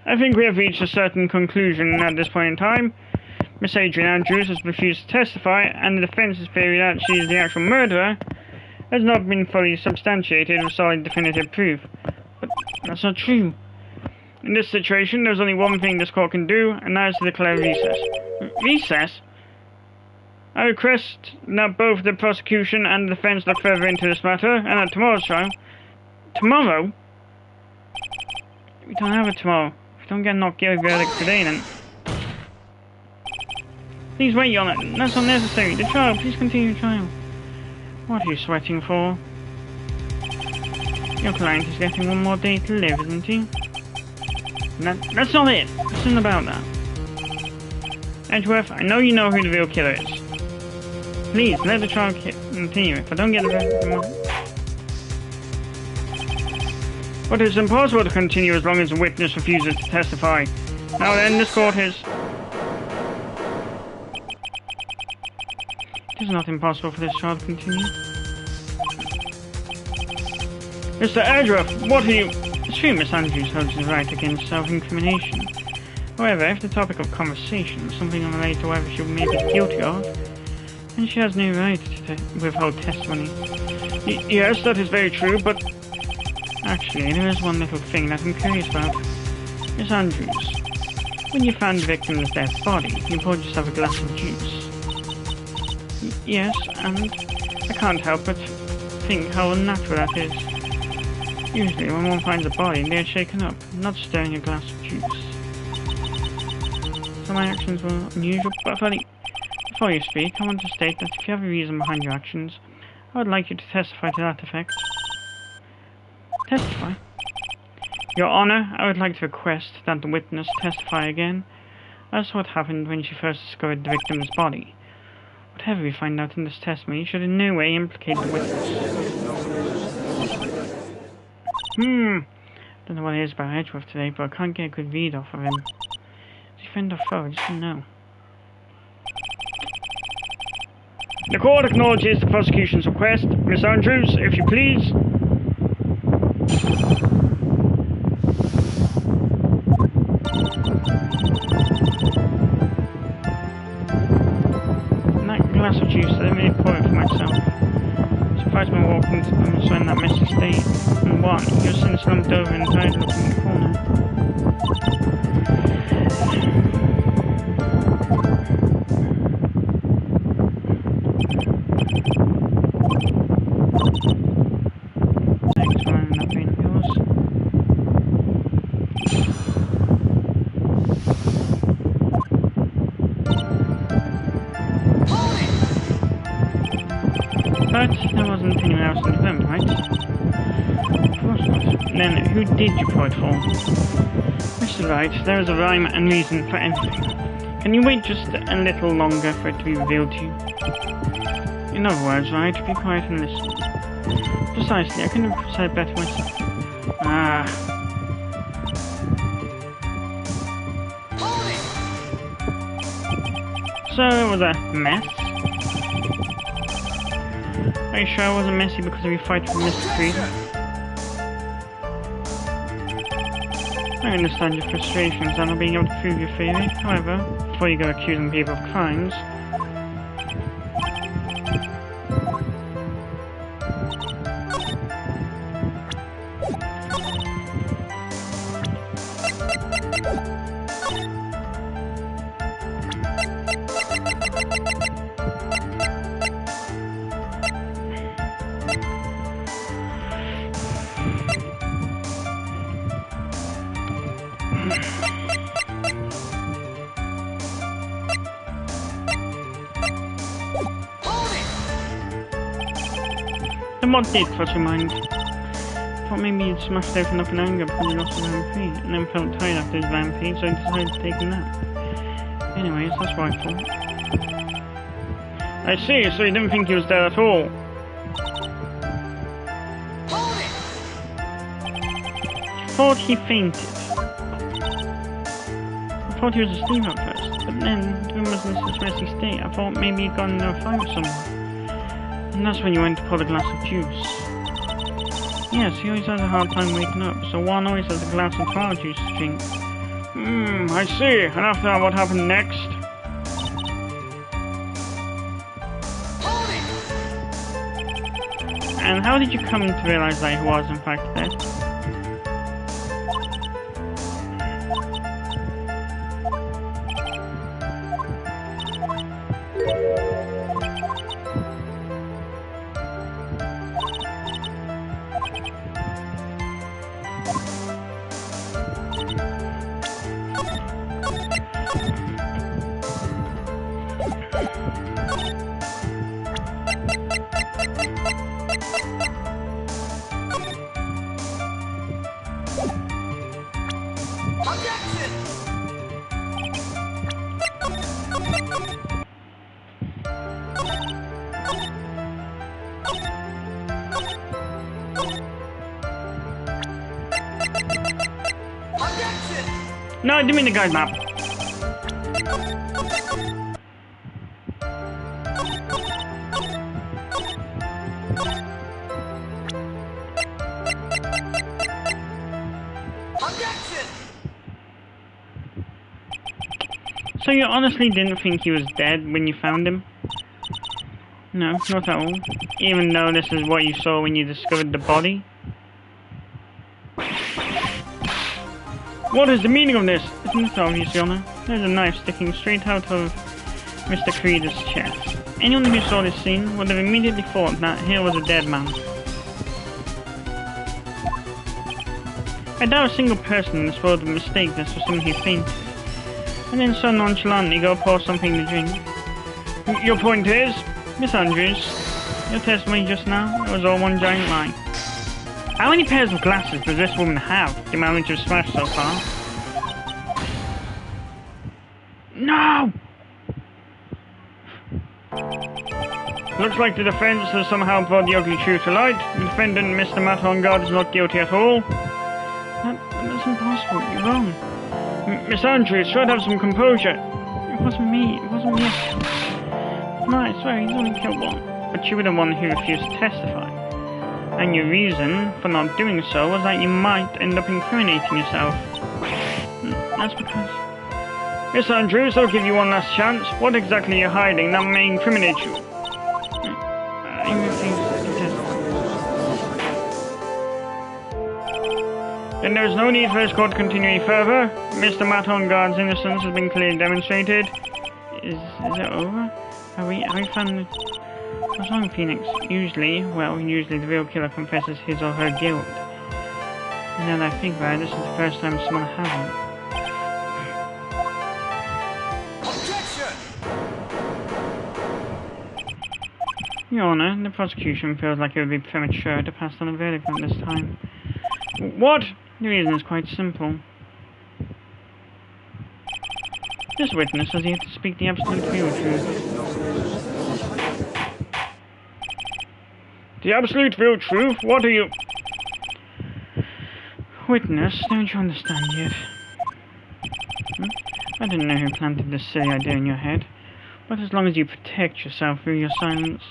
I think we have reached a certain conclusion at this point in time. Miss Adrian Andrews has refused to testify, and the defence's theory that she is the actual murderer has not been fully substantiated with solid definitive proof. But that's not true. In this situation, there's only one thing this court can do, and that is to declare recess. Recess? I request that both the prosecution and the defense look further into this matter, and at tomorrow's trial... Tomorrow? We don't have it tomorrow. If we don't get a not guilty verdict today, then... Please wait, Your Honor. That's unnecessary. The trial. Please continue the trial. What are you sweating for? Your client is getting one more day to live, isn't he? That's not it. It isn't about that. Edgeworth, I know you know who the real killer is. Please, let the trial continue. If I don't get the verdict... But it's impossible to continue as long as the witness refuses to testify. Now then, this court is... It is not impossible for this trial to continue. Mr. Edgeworth, what are you... It's true Miss Andrews holds the right against self-incrimination. However, if the topic of conversation is something related to whether she may be guilty of, then she has no right to withhold testimony. Yes, that is very true, but... Actually, there is one little thing that I'm curious about. Miss Andrews, when you found the victim's dead body, you poured yourself a glass of juice. Yes, and I can't help but think how unnatural that is. Usually, when one finds a body, they are shaken up, not stirring a glass of juice. So my actions were unusual, but before you speak, I want to state that if you have a reason behind your actions, I would like you to testify to that effect. Testify? Your Honor, I would like to request that the witness testify again as to what happened when she first discovered the victim's body. Whatever we find out in this testimony should in no way implicate the witness. Don't know what it is about Edgeworth today, but I can't get a good read off of him. Is he friend or foe? I just don't know. The court acknowledges the prosecution's request. Miss Andrews, if you please. And that glass of juice, I didn't really pour it for myself. Surprised when I walked into them and saw in that messy state. And what? You're sitting slumped over and tired looking in the corner. Thanks for running that vein of yours. But there wasn't anyone else in the room, right? Of course not. Then who did you pour it for? Mr. Wright, there is a rhyme and reason for everything. Can you wait just a little longer for it to be revealed to you? In other words, Wright, be quiet and listen. Precisely, I couldn't have said better myself. So it was a mess? Are you sure it wasn't messy because of your fight with Mr. Creed? I understand your frustrations and not being able to prove your theory. However, before you go accusing people of crimes... Then what did cross your mind? Thought maybe you'd smashed open up in anger because you lost the rampage, and then felt tired after his rampage, so he decided to take a nap. Anyways, that's what I thought. I see, so you didn't think he was dead at all. I thought he fainted. I thought he was asleep at first, but then the room was in such a messy state, I thought maybe he'd gone into a fight with someone. And that's when you went to pour the glass of juice. Yes, he always has a hard time waking up, so one always has a glass of flower juice to drink. I see. And after that, what happened next? And how did you come to realize that he was in fact dead? No, I didn't mean the guide map. So you honestly didn't think he was dead when you found him? No, not at all. Even though this is what you saw when you discovered the body? What is the meaning of this? Isn't this obvious, Your Honor? There's a knife sticking straight out of Mr. Creeder's chest. Anyone who saw this scene would have immediately thought that here was a dead man. I doubt a single person in this world would mistake this for someone who fainted, and then so nonchalantly go pour something to drink. Your point is, Miss Andrews, your testimony just now, it was all one giant lie. How many pairs of glasses does this woman have, the amount which have smashed so far? No! Looks like the defense has somehow brought the ugly truth to light. The defendant, Mr. Matt Hongard, is not guilty at all. That's impossible. You're wrong. Miss Andrews, try to have some composure. It wasn't me. It wasn't me. No, I swear, he's only killed one. But you were the one who refused to testify. And your reason for not doing so was that you might end up incriminating yourself. That's because... Miss Andrews, I'll give you one last chance. What exactly are you hiding that may incriminate you? I refuse to testify. Then there is no need for this court to continue any further. Mr. Matt Hongard's innocence has been clearly demonstrated. Is it over? Have we found it? What's wrong, Phoenix? Usually the real killer confesses his or her guilt. And now that I think about it, this is the first time someone hasn't. Your Honor, the prosecution feels like it would be premature to pass on a verdict at this time. What? The reason is quite simple. This witness has yet to speak the absolute real truth. The absolute real truth? What are you... Witness, don't you understand yet? I didn't know who planted this silly idea in your head, but as long as you protect yourself through your silence,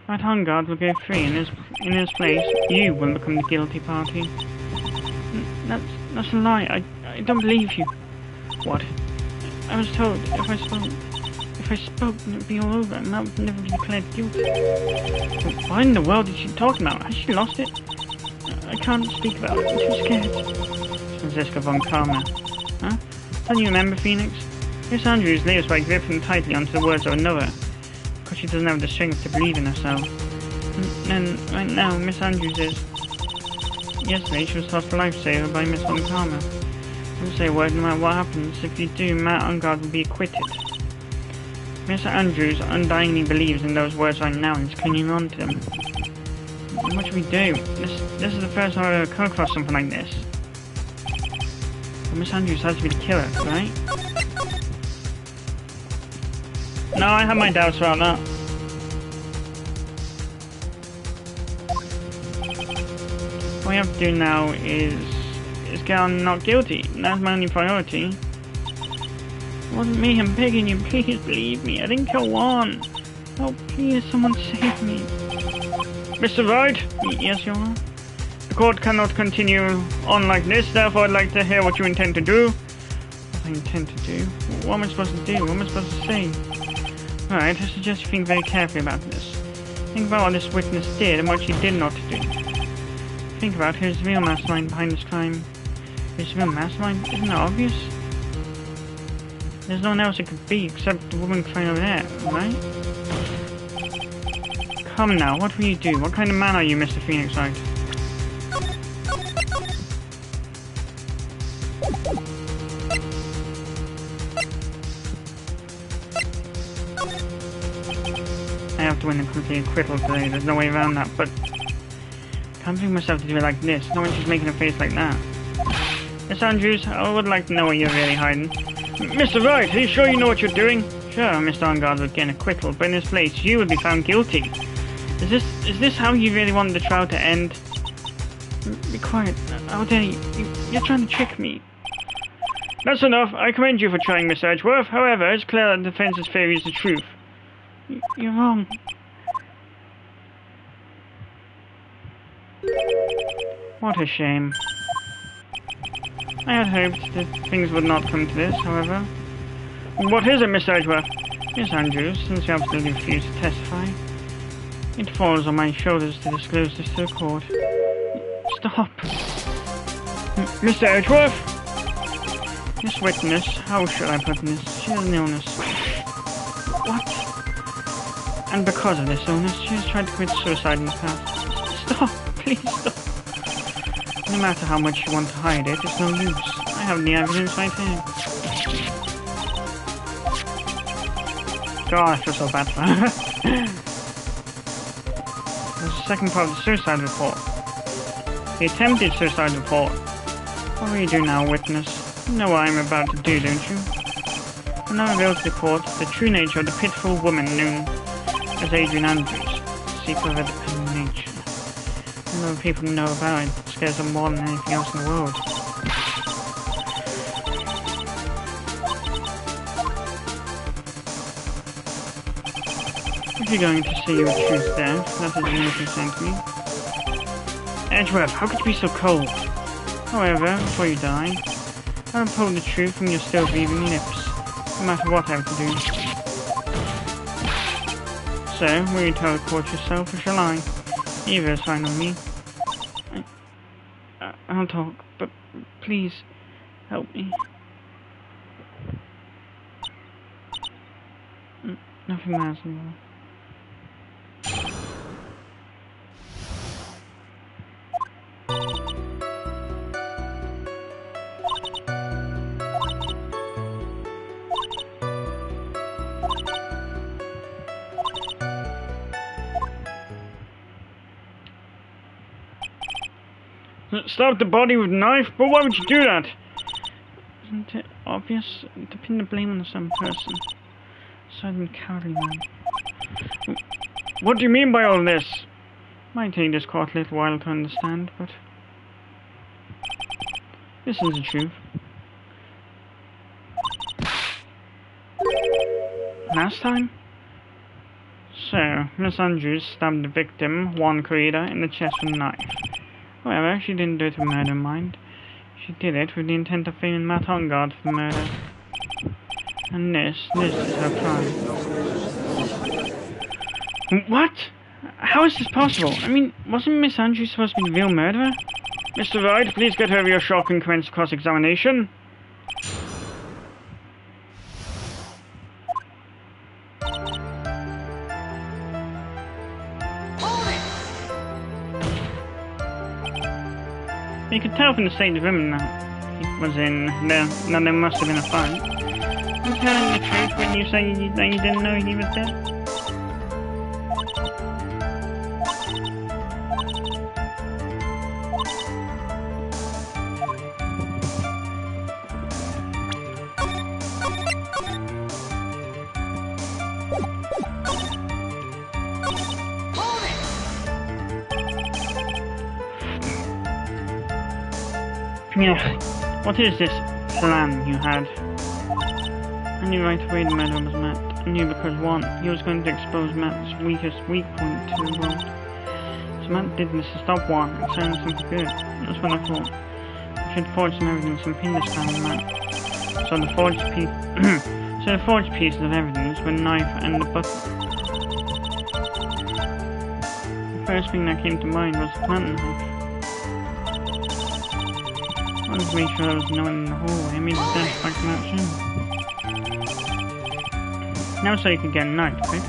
Matt Hongard will go free. In his place, you will become the guilty party. That's a lie. I don't believe you. What? I was told if I spoke, it would be all over, and Matt would never be declared guilty. But what in the world is she talking about? Has she lost it? I can't speak about it. I'm too scared. Franziska von Karma. Huh? Don't you remember, Phoenix? Miss Andrews lives by gripping tightly onto the words of another, because she doesn't have the strength to believe in herself. And right now, Miss Andrews is... Yesterday, she was tossed a lifesaver by Miss von Karma. Don't say a word no matter what happens. If you do, Matt Hongard will be acquitted. Miss Andrews undyingly believes in those words right now and is clinging on to them. What should we do? This is the first time I've ever come across something like this. But Miss Andrews has to be the killer, right? No, I have my doubts about that. What we have to do now is get on not guilty. That's my only priority. It wasn't me, I'm begging you, please believe me. I didn't kill Juan. Oh, please, someone save me. Mr. Wright? Yes, Your Honor? The court cannot continue on like this, therefore I'd like to hear what you intend to do. What I intend to do? What am I supposed to do? What am I supposed to say? Alright, I suggest you think very carefully about this. Think about what this witness did and what she did not do. Think about who's the real mastermind behind this crime. Who's the real mastermind? Isn't that obvious? There's no one else it could be except the woman crying over there, right? Come now, what will you do? What kind of man are you, Mr. Phoenix Wright? I have to win a complete acquittal today, there's no way around that, but I can't bring myself to do it like this. No one should making a face like that. Miss Andrews, I would like to know what you're really hiding. Mr. Wright, are you sure you know what you're doing? Sure, Mr. Engarde would gain acquittal, but in his place, you would be found guilty. Is this how you really wanted the trial to end? Be quiet. How dare you? You're trying to trick me. That's enough. I commend you for trying, Miss Edgeworth. However, it's clear that the defense's theory is the truth. You're wrong. What a shame. I had hoped that things would not come to this, however. What is it, Miss Edgeworth? Miss Andrews, since you absolutely refuse to testify, it falls on my shoulders to disclose this to the court. Stop. Mr. Edgeworth? This witness, how should I put this? She has an illness. What? And because of this illness, she has tried to commit suicide in the past. Stop! Please stop. No matter how much you want to hide it, it's no use. I have the evidence right here. God, I feel so bad for her. There's the second part of the suicide report. The attempted suicide report. What will you do now, witness? You know what I'm about to do, don't you? I now reveal to the court the true nature of the pitiful woman known as Adrian Andrews, the secret of her dependent nature. The number of people who know about it scares them more than anything else in the world. If you're going to say your truth there, that is of no concern to me. Edgeworth, how could you be so cold? However, before you die, I'll uphold the truth from your still breathing lips, no matter what I have to do. So, will you tell the court yourself, or shall I? Either is fine with me. I'll talk, but please, help me. Nothing matters anymore. Stab the body with a knife? But why would you do that? Isn't it obvious? To pin the blame on some person. So I'm a cowardly man. What do you mean by all this? Might take this court a little while to understand, but this is the truth. Last time? So, Miss Andrews stabbed the victim, Juan Corrida, in the chest with a knife. However, she didn't do it with murder in mind. She did it with the intent of framing Matt Engarde for the murder. And this is her crime. What? How is this possible? I mean, wasn't Miss Andrews supposed to be the real murderer? Mr. Wright, please get over your shock and commence cross-examination. You could tell from the state of him that he was in there. Now there must have been a fight. You're telling the truth when you say that you didn't know he was dead? What is this plan you had? I knew right away the murderer was Matt. I knew because one, he was going to expose Matt's weakest weak point to the world. So Matt did this to stop one and turn something good. That's when I thought I should forge some evidence and pin this down on Matt. So the forged pieces of evidence were the knife and the button. The first thing that came to mind was the plantain knife. I wanted to make sure there was no one in the hallway. I made the death like that soon. Now so you could get a knife, correct?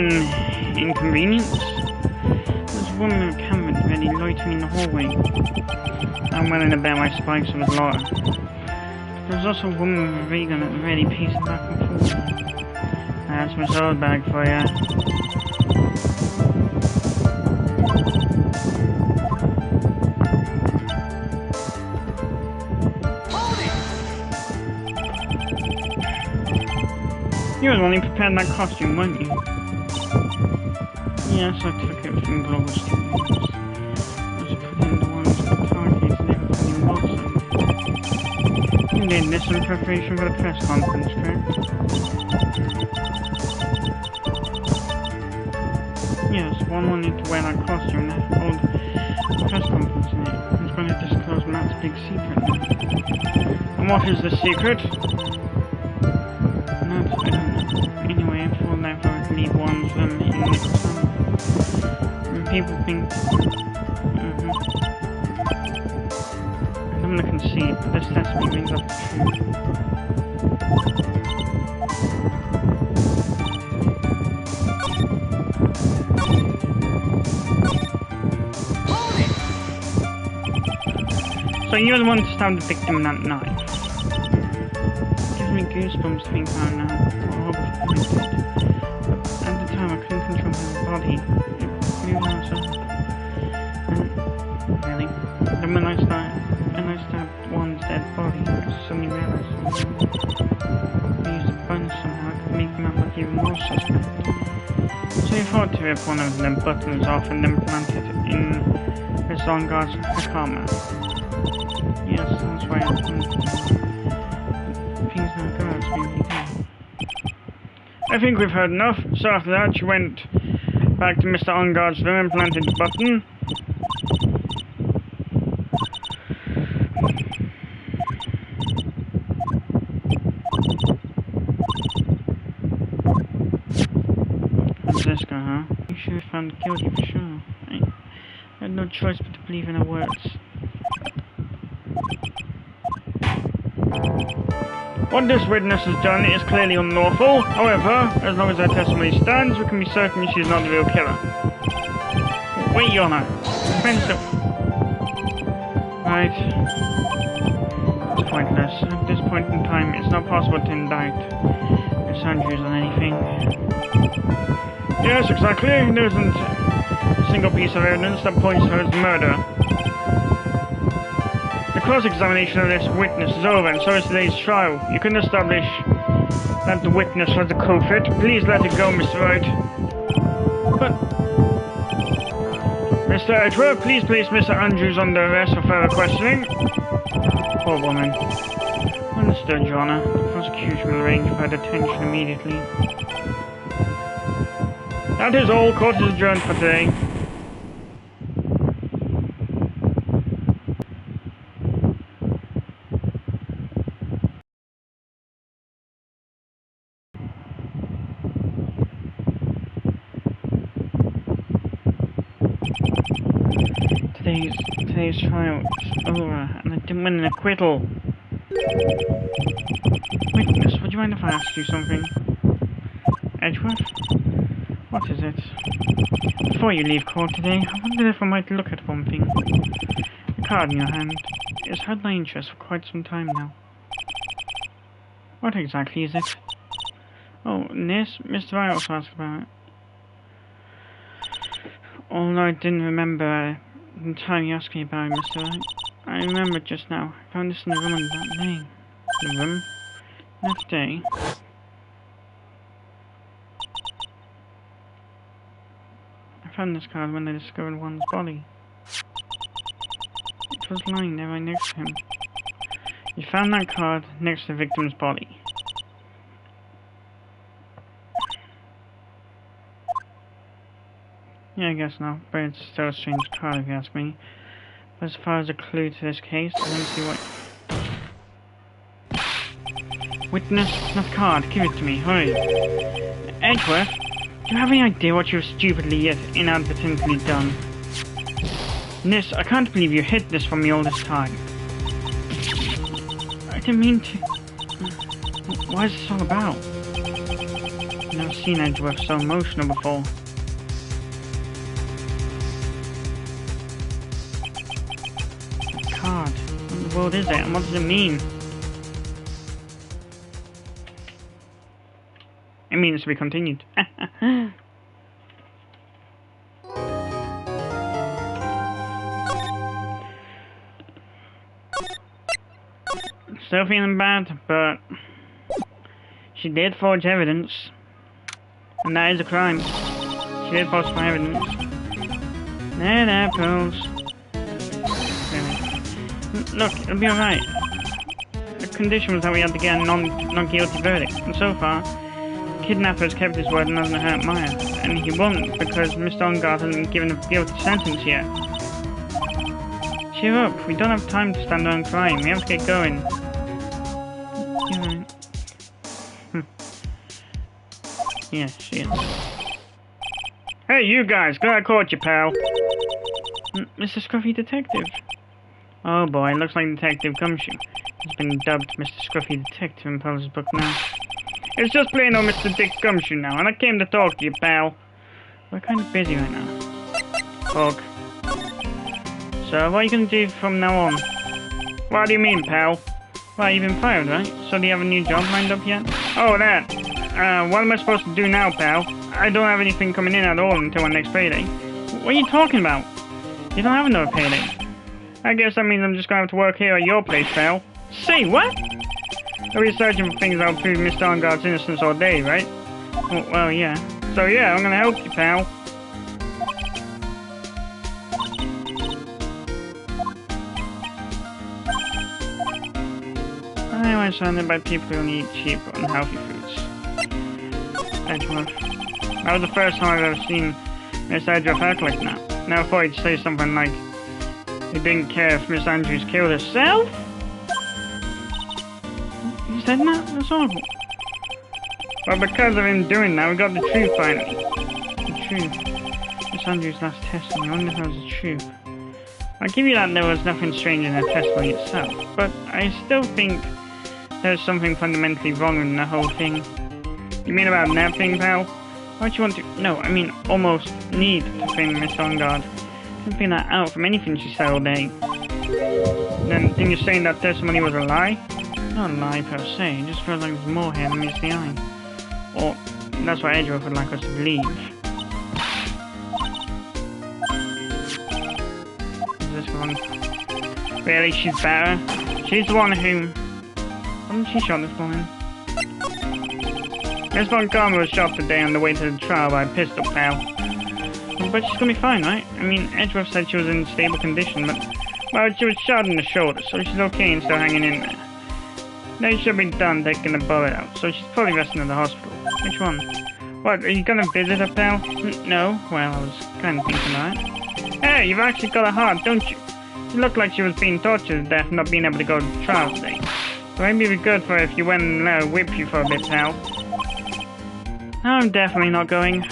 an inconvenience. There's a woman with a camera ready loitering in the hallway. I'm willing to bet my spikes with Laura. There's also a woman with a ray gun at the ready pacing back and forth. That's my sword bag for ya. You were the one who prepared that costume, weren't you? Yes, I took it from Global Studios. I was putting the ones with the targets and everything in Wilson. You did this in preparation for the press conference, correct? Yes, one wanted to wear that costume that old press conference in it. He's going to disclose Matt's big secret now. And what is the secret? Anyway, I thought that I would leave one of them in next summer. And people think... I'm gonna concede, but this definitely brings up the truth. So you're the one to stab the victim with that knife. Gives me goosebumps to think about now. At the time I couldn't control his body. It moved on so... Really? Then when I stabbed one's dead body, I suddenly realised I used a button somehow I could make them out look even more suspect. So you thought to rip one of the buttons off and then plant it in Miss Longard's Hakama. Yes, that's why I things not go as we began. I think we've heard enough. So after that, she went back to Mr. Ongard's room and planted the button. Francisca, huh? You should have found guilty for sure. I had no choice but to believe in her words. What this witness has done is clearly unlawful. However, as long as her testimony stands, we can be certain she's not the real killer. Wait, Your Honor. Spencer. Right. It's pointless. At this point in time, it's not possible to indict Miss Andrews on anything. Yes, exactly. There isn't a single piece of evidence that points towards murder. The cross-examination of this witness is over, and so is today's trial. You can establish that the witness was the culprit. Please let it go, Mr. Wright. But... Mr. Edgeworth, please place Mr. Andrews under arrest for further questioning. Poor woman. Understood, Your Honor. The prosecution will arrange for her detention immediately. That is all. Court is adjourned for today. Today's trial is over, and I didn't win an acquittal. Witness, would you mind if I asked you something? Edgeworth? What is it? Before you leave court today, I wondered if I might look at one thing. The card in your hand. It's had my interest for quite some time now. What exactly is it? Oh, this? Mr. I also asked about it. Although I didn't remember the time you asked me about it, Mr. Wright. I remember just now. I found this in the room under that name. The room? Next day. I found this card when I discovered one's body. It was lying there right next to him. You found that card next to the victim's body. Yeah, I guess not, but it's still a strange card if you ask me. But as far as a clue to this case, I don't see what... Witness, that card, give it to me, hurry. Edgeworth, do you have any idea what you've stupidly yet inadvertently done? Nis, I can't believe you hid this from me all this time. I didn't mean to... What is this all about? I've never seen Edgeworth so emotional before. A card. What in the world is it, and what does it mean? It means to be continued. Still feeling bad, but she did forge evidence, and that is a crime. She did falsify evidence. There, Pearls. Look, it'll be alright. The condition was that we had to get a non-guilty verdict, and so far, the kidnapper has kept his word and hasn't hurt Maya, and he won't because Mr. Ongard hasn't given a guilty sentence yet. Cheer up, we don't have time to stand around crying, we have to get going. Yeah, she is. Hey, you guys, glad I caught you, pal. Mr. Scruffy Detective. Oh boy, looks like Detective Gumshoe. He's been dubbed Mr. Scruffy Detective in Pearl's book now. It's just plain old Mr. Dick Gumshoe now, and I came to talk to you, pal. We're kind of busy right now. Talk. So, what are you gonna do from now on? What do you mean, pal? Well, you've been fired, right? So do you have a new job lined up yet? Oh, that. What am I supposed to do now, pal? I don't have anything coming in at all until my next payday. What are you talking about? You don't have another payday. I guess that means I'm just gonna have to work here at your place, pal. Say what? I'll be searching for things that'll prove Mr. Ongard's innocence all day, right? Well, yeah. So yeah, I'm gonna help you, pal. I was surrounded by people who only eat cheap, unhealthy foods. Edgeworth. That was the first time I've ever seen Miss Edgeworth act like that. Now I thought he'd say something like, he didn't care if Miss Andrews killed herself? He said that? That's horrible. Well, because of him doing that, we got the truth finally. The truth. Miss Andrews' last testimony, I wonder if that was the truth. I'll give you that there was nothing strange in her testimony itself, but I still think there's something fundamentally wrong in the whole thing. You mean about that thing, pal? Why don't you want to... No, I mean almost need to frame Miss Ongard. I can't figure that out from anything she said all day. Then you're saying that testimony was a lie? Not a lie per se, it just feels like there's more here than meets the eye. Or that's what Edgeworth would like us to believe. Is this one? Really, she's better? She's the one who... Wasn't she shot this morning? Miss Montgomery was shot today on the way to the trial by a pistol, pal. But she's gonna be fine, right? I mean, Edgeworth said she was in stable condition, but... Well, she was shot in the shoulder, so she's okay and still hanging in there. They should be done taking the bullet out, so she's probably resting in the hospital. Which one? What, are you gonna visit her, pal? No? Well, I was kinda thinking that. Hey, you've actually got a heart, don't you? She looked like she was being tortured to death, not being able to go to trial today. So maybe it'd be good for her if you went and let her whip you for a bit, pal. I'm definitely not going.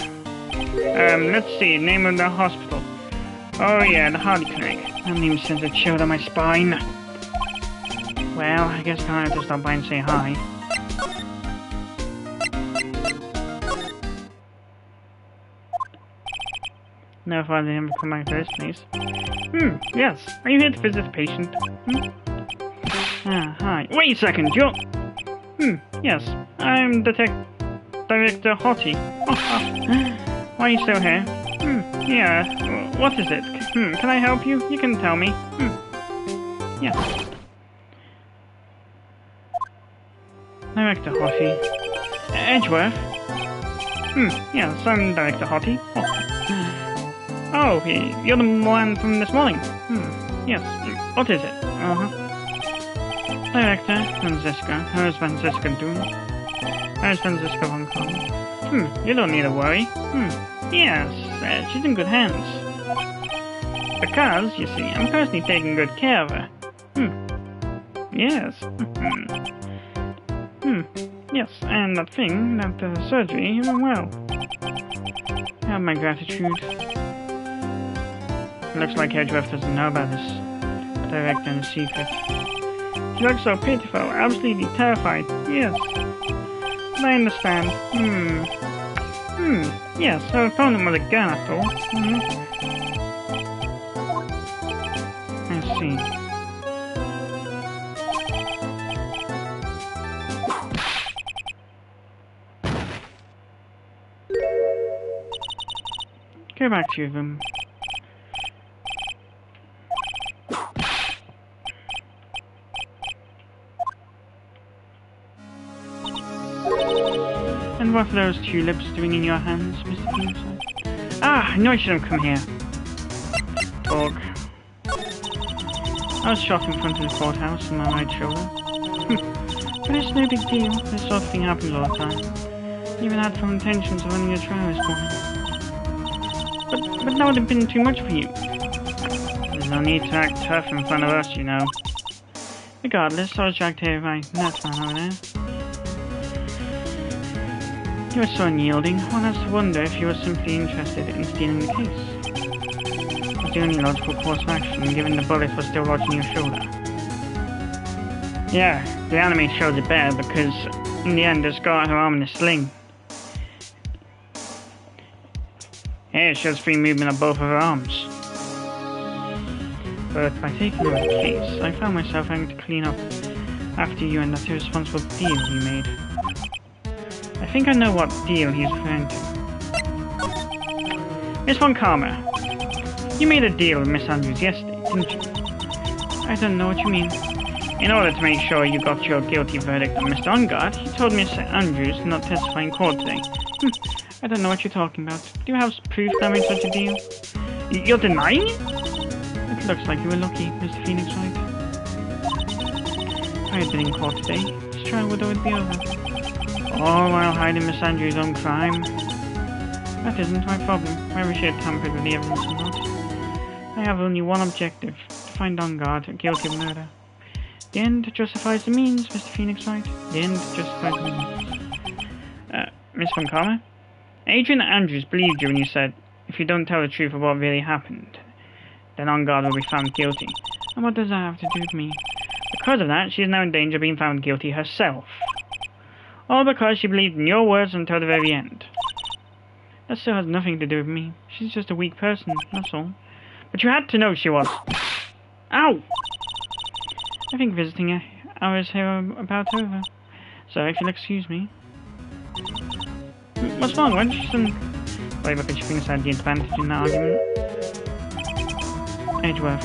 Let's see, name of the hospital. Oh yeah, the Hardy Clinic. That name sends a chill down my spine. Well, I guess I'll have to stop by and say hi. No, if I didn't come back to this place. Yes. Are you here to visit the patient? Ah, hi. Wait a second, you're... yes. I'm Director Hottie. Why are you still here? Yeah. What is it? Can I help you? You can tell me. Yeah. Director Hottie. Edgeworth? Yes, I'm Director Hottie. Oh, you're the one from this morning? Yes. What is it? Director, Franziska. How is Franziska doing? How is Franziska von Kahn? You don't need to worry. Yes, she's in good hands. Because, you see, I'm personally taking good care of her. Yes. Yes, and that thing, that surgery, went well. I have my gratitude. Looks like Edgeworth doesn't know about this. Director in secret. She looks so pitiful, absolutely terrified. Yes. But I understand. Yes, her opponent was a girl after all. I see. Go back to your room. And what are those tulips doing in your hands, Mr. Phoenix? Ah, I knew I shouldn't have come here. Dog. I was shot in front of the courthouse on my right shoulder. But it's no big deal. This sort of thing happens all the time. I even had full intentions of running a trial this morning. But that would have been too much for you. There's no need to act tough in front of us, you know. Regardless, I was dragged here by that man over there. You were so unyielding, one has to wonder if you were simply interested in stealing the case. It was the only logical course of action, given the bullet was still lodged in your shoulder. Yeah, the anime shows it better because, in the end, it's got her arm in a sling. Here it shows free movement of both of her arms. But by taking over the case, I found myself having to clean up after you and that irresponsible deal you made. I think I know what deal he's referring to. Miss Von Karma, you made a deal with Miss Andrews yesterday, didn't you? I don't know what you mean. In order to make sure you got your guilty verdict on Mr. Ungard, he told Miss Andrews to not testify in court today. I don't know what you're talking about. Do you have proof that I made such a deal? You're denying it? It looks like you were lucky, Mr. Phoenix Wright. If I had been in court today, this trial would always be over. All while hiding Miss Andrews' own crime. That isn't my problem, whether she had tampered with the evidence or not. I have only one objective, to find Ungard guilty of murder. The end justifies the means, Mr. Phoenix Wright. The end justifies the means. Miss Von Karma? Adrian Andrews believed you when you said, if you don't tell the truth of what really happened, then Ungard will be found guilty. And what does that have to do with me? Because of that, she is now in danger of being found guilty herself. All because she believed in your words until the very end. That still has nothing to do with me. She's just a weak person, that's all. But you had to know she was. Ow! I think visiting hours here are about over. So if you'll excuse me. What's wrong? Why don't you some... Wait, but she thinks I had the advantage in that argument. Edgeworth.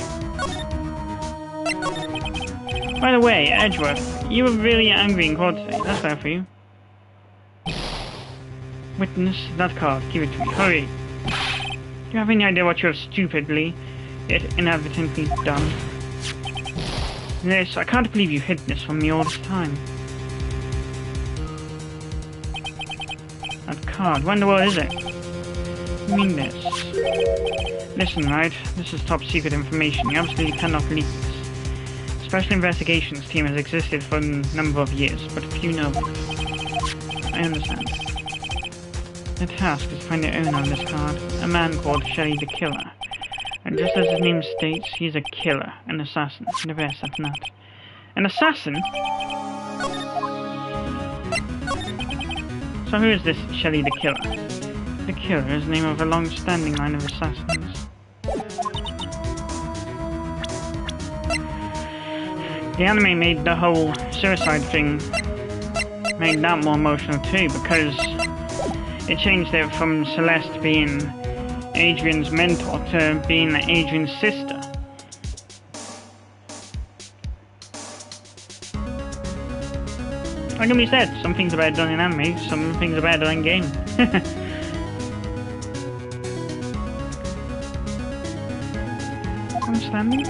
By the way, Edgeworth, you were really angry in court today. That's fair for you. Witness that card. Give it to me. Hurry. Do you have any idea what you have stupidly, yet inadvertently done? This, I can't believe you hid this from me all this time. That card. What in the world is it? You mean this? Listen, right? This is top secret information. You absolutely cannot leak this. Special Investigations team has existed for a number of years, but few know it. I understand. The task is to find the owner of this card, a man called Shelly the Killer. And just as his name states, he's a killer, an assassin, and the rest after that. An assassin? So who is this Shelly the Killer? The Killer is the name of a long-standing line of assassins. The anime made the whole suicide thing, made that more emotional too, because it changed it from Celeste being Adrian's mentor to being Adrian's sister. Like we said, some things are better done in anime, some things are better done in game. Understanding?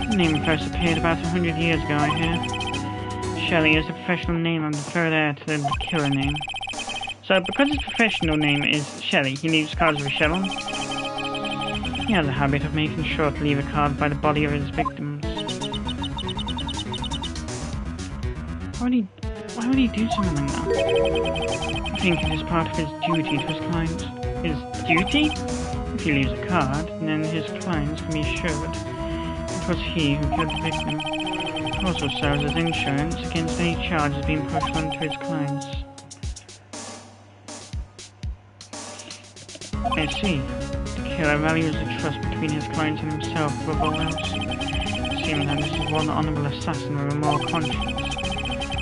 The name first appeared about 100 years ago, I hear. Shelly is the professional name and the third heir to the killer name. So, because his professional name is Shelly, he leaves cards with a shell on. He has a habit of making sure to leave a card by the body of his victims. Why would he do something like that? I think it is part of his duty to his clients. His duty? If he leaves a card, then his clients can be assured it was he who killed the victim. It also serves as insurance against any charges being pushed onto his clients. I see. The killer values the trust between his client and himself above all else. Seeing that this is one honorable assassin with a moral conscience.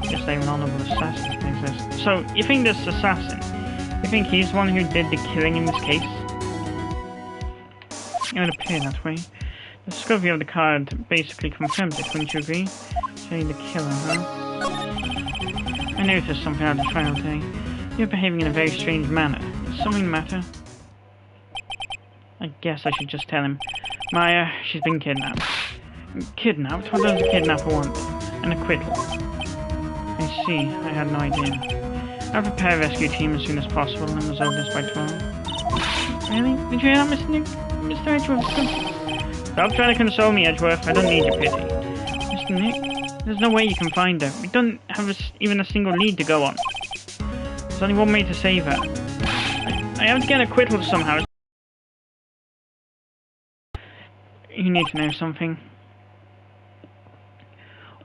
Just even honorable assassins can exist. So, you think this assassin, you think he's the one who did the killing in this case? It would appear that way. The discovery of the card basically confirms it, wouldn't you agree? Saying the killer, huh? I noticed something at the trial day. You're behaving in a very strange manner. Is something the matter? I guess I should just tell him. Maya, she's been kidnapped. Kidnapped? What does a kidnapper want? An acquittal. I see. I had no idea. I'll prepare a rescue team as soon as possible and resolve this by 12. Really? Did you hear that, Mr. Nick? Mr. Edgeworth? Stop trying to console me, Edgeworth. I don't need your pity. Mr. Nick, there's no way you can find her. We don't have even a single lead to go on. There's only one way to save her. I have to get acquittal somehow. You need to know something.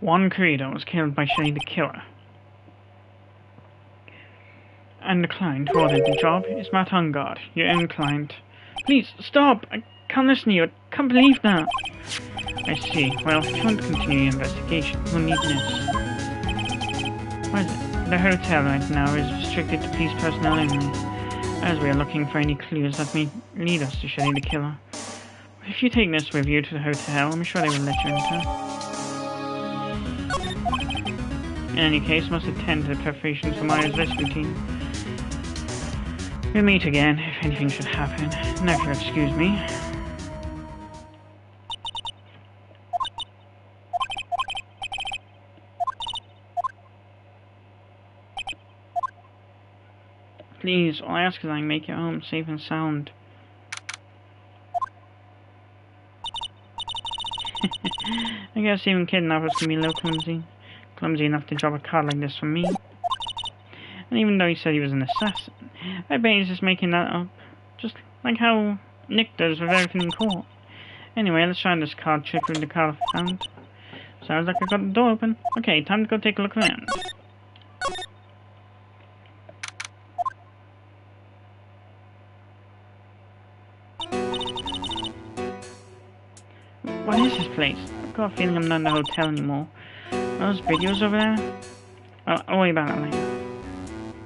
Juan Corrido was killed by Shelly the Killer. And the client who ordered the job is Matt Hungard, your own client. Please, stop! I can't listen to you. I can't believe that. I see. Well, if you want to continue your investigation, you'll need this. What is it? The hotel right now is restricted to police personnel only, as we are looking for any clues that may lead us to Shelly the Killer. If you take this with you to the hotel, I'm sure they will let you enter. In any case, must attend to the preparations for Maya's rescue team. We'll meet again if anything should happen. Now, if you'll excuse me. Please, all I ask is I make it home safe and sound. I guess even kidnappers can be a little clumsy. Clumsy enough to drop a card like this from me. And even though he said he was an assassin, I bet he's just making that up. Just like how Nick does with everything in court. Anyway, let's try this card trick with the card I found. Sounds like I got the door open. Okay, time to go take a look around. What is this place? I've got a feeling I'm not in the hotel anymore. Are those videos over there? I'll worry about that later.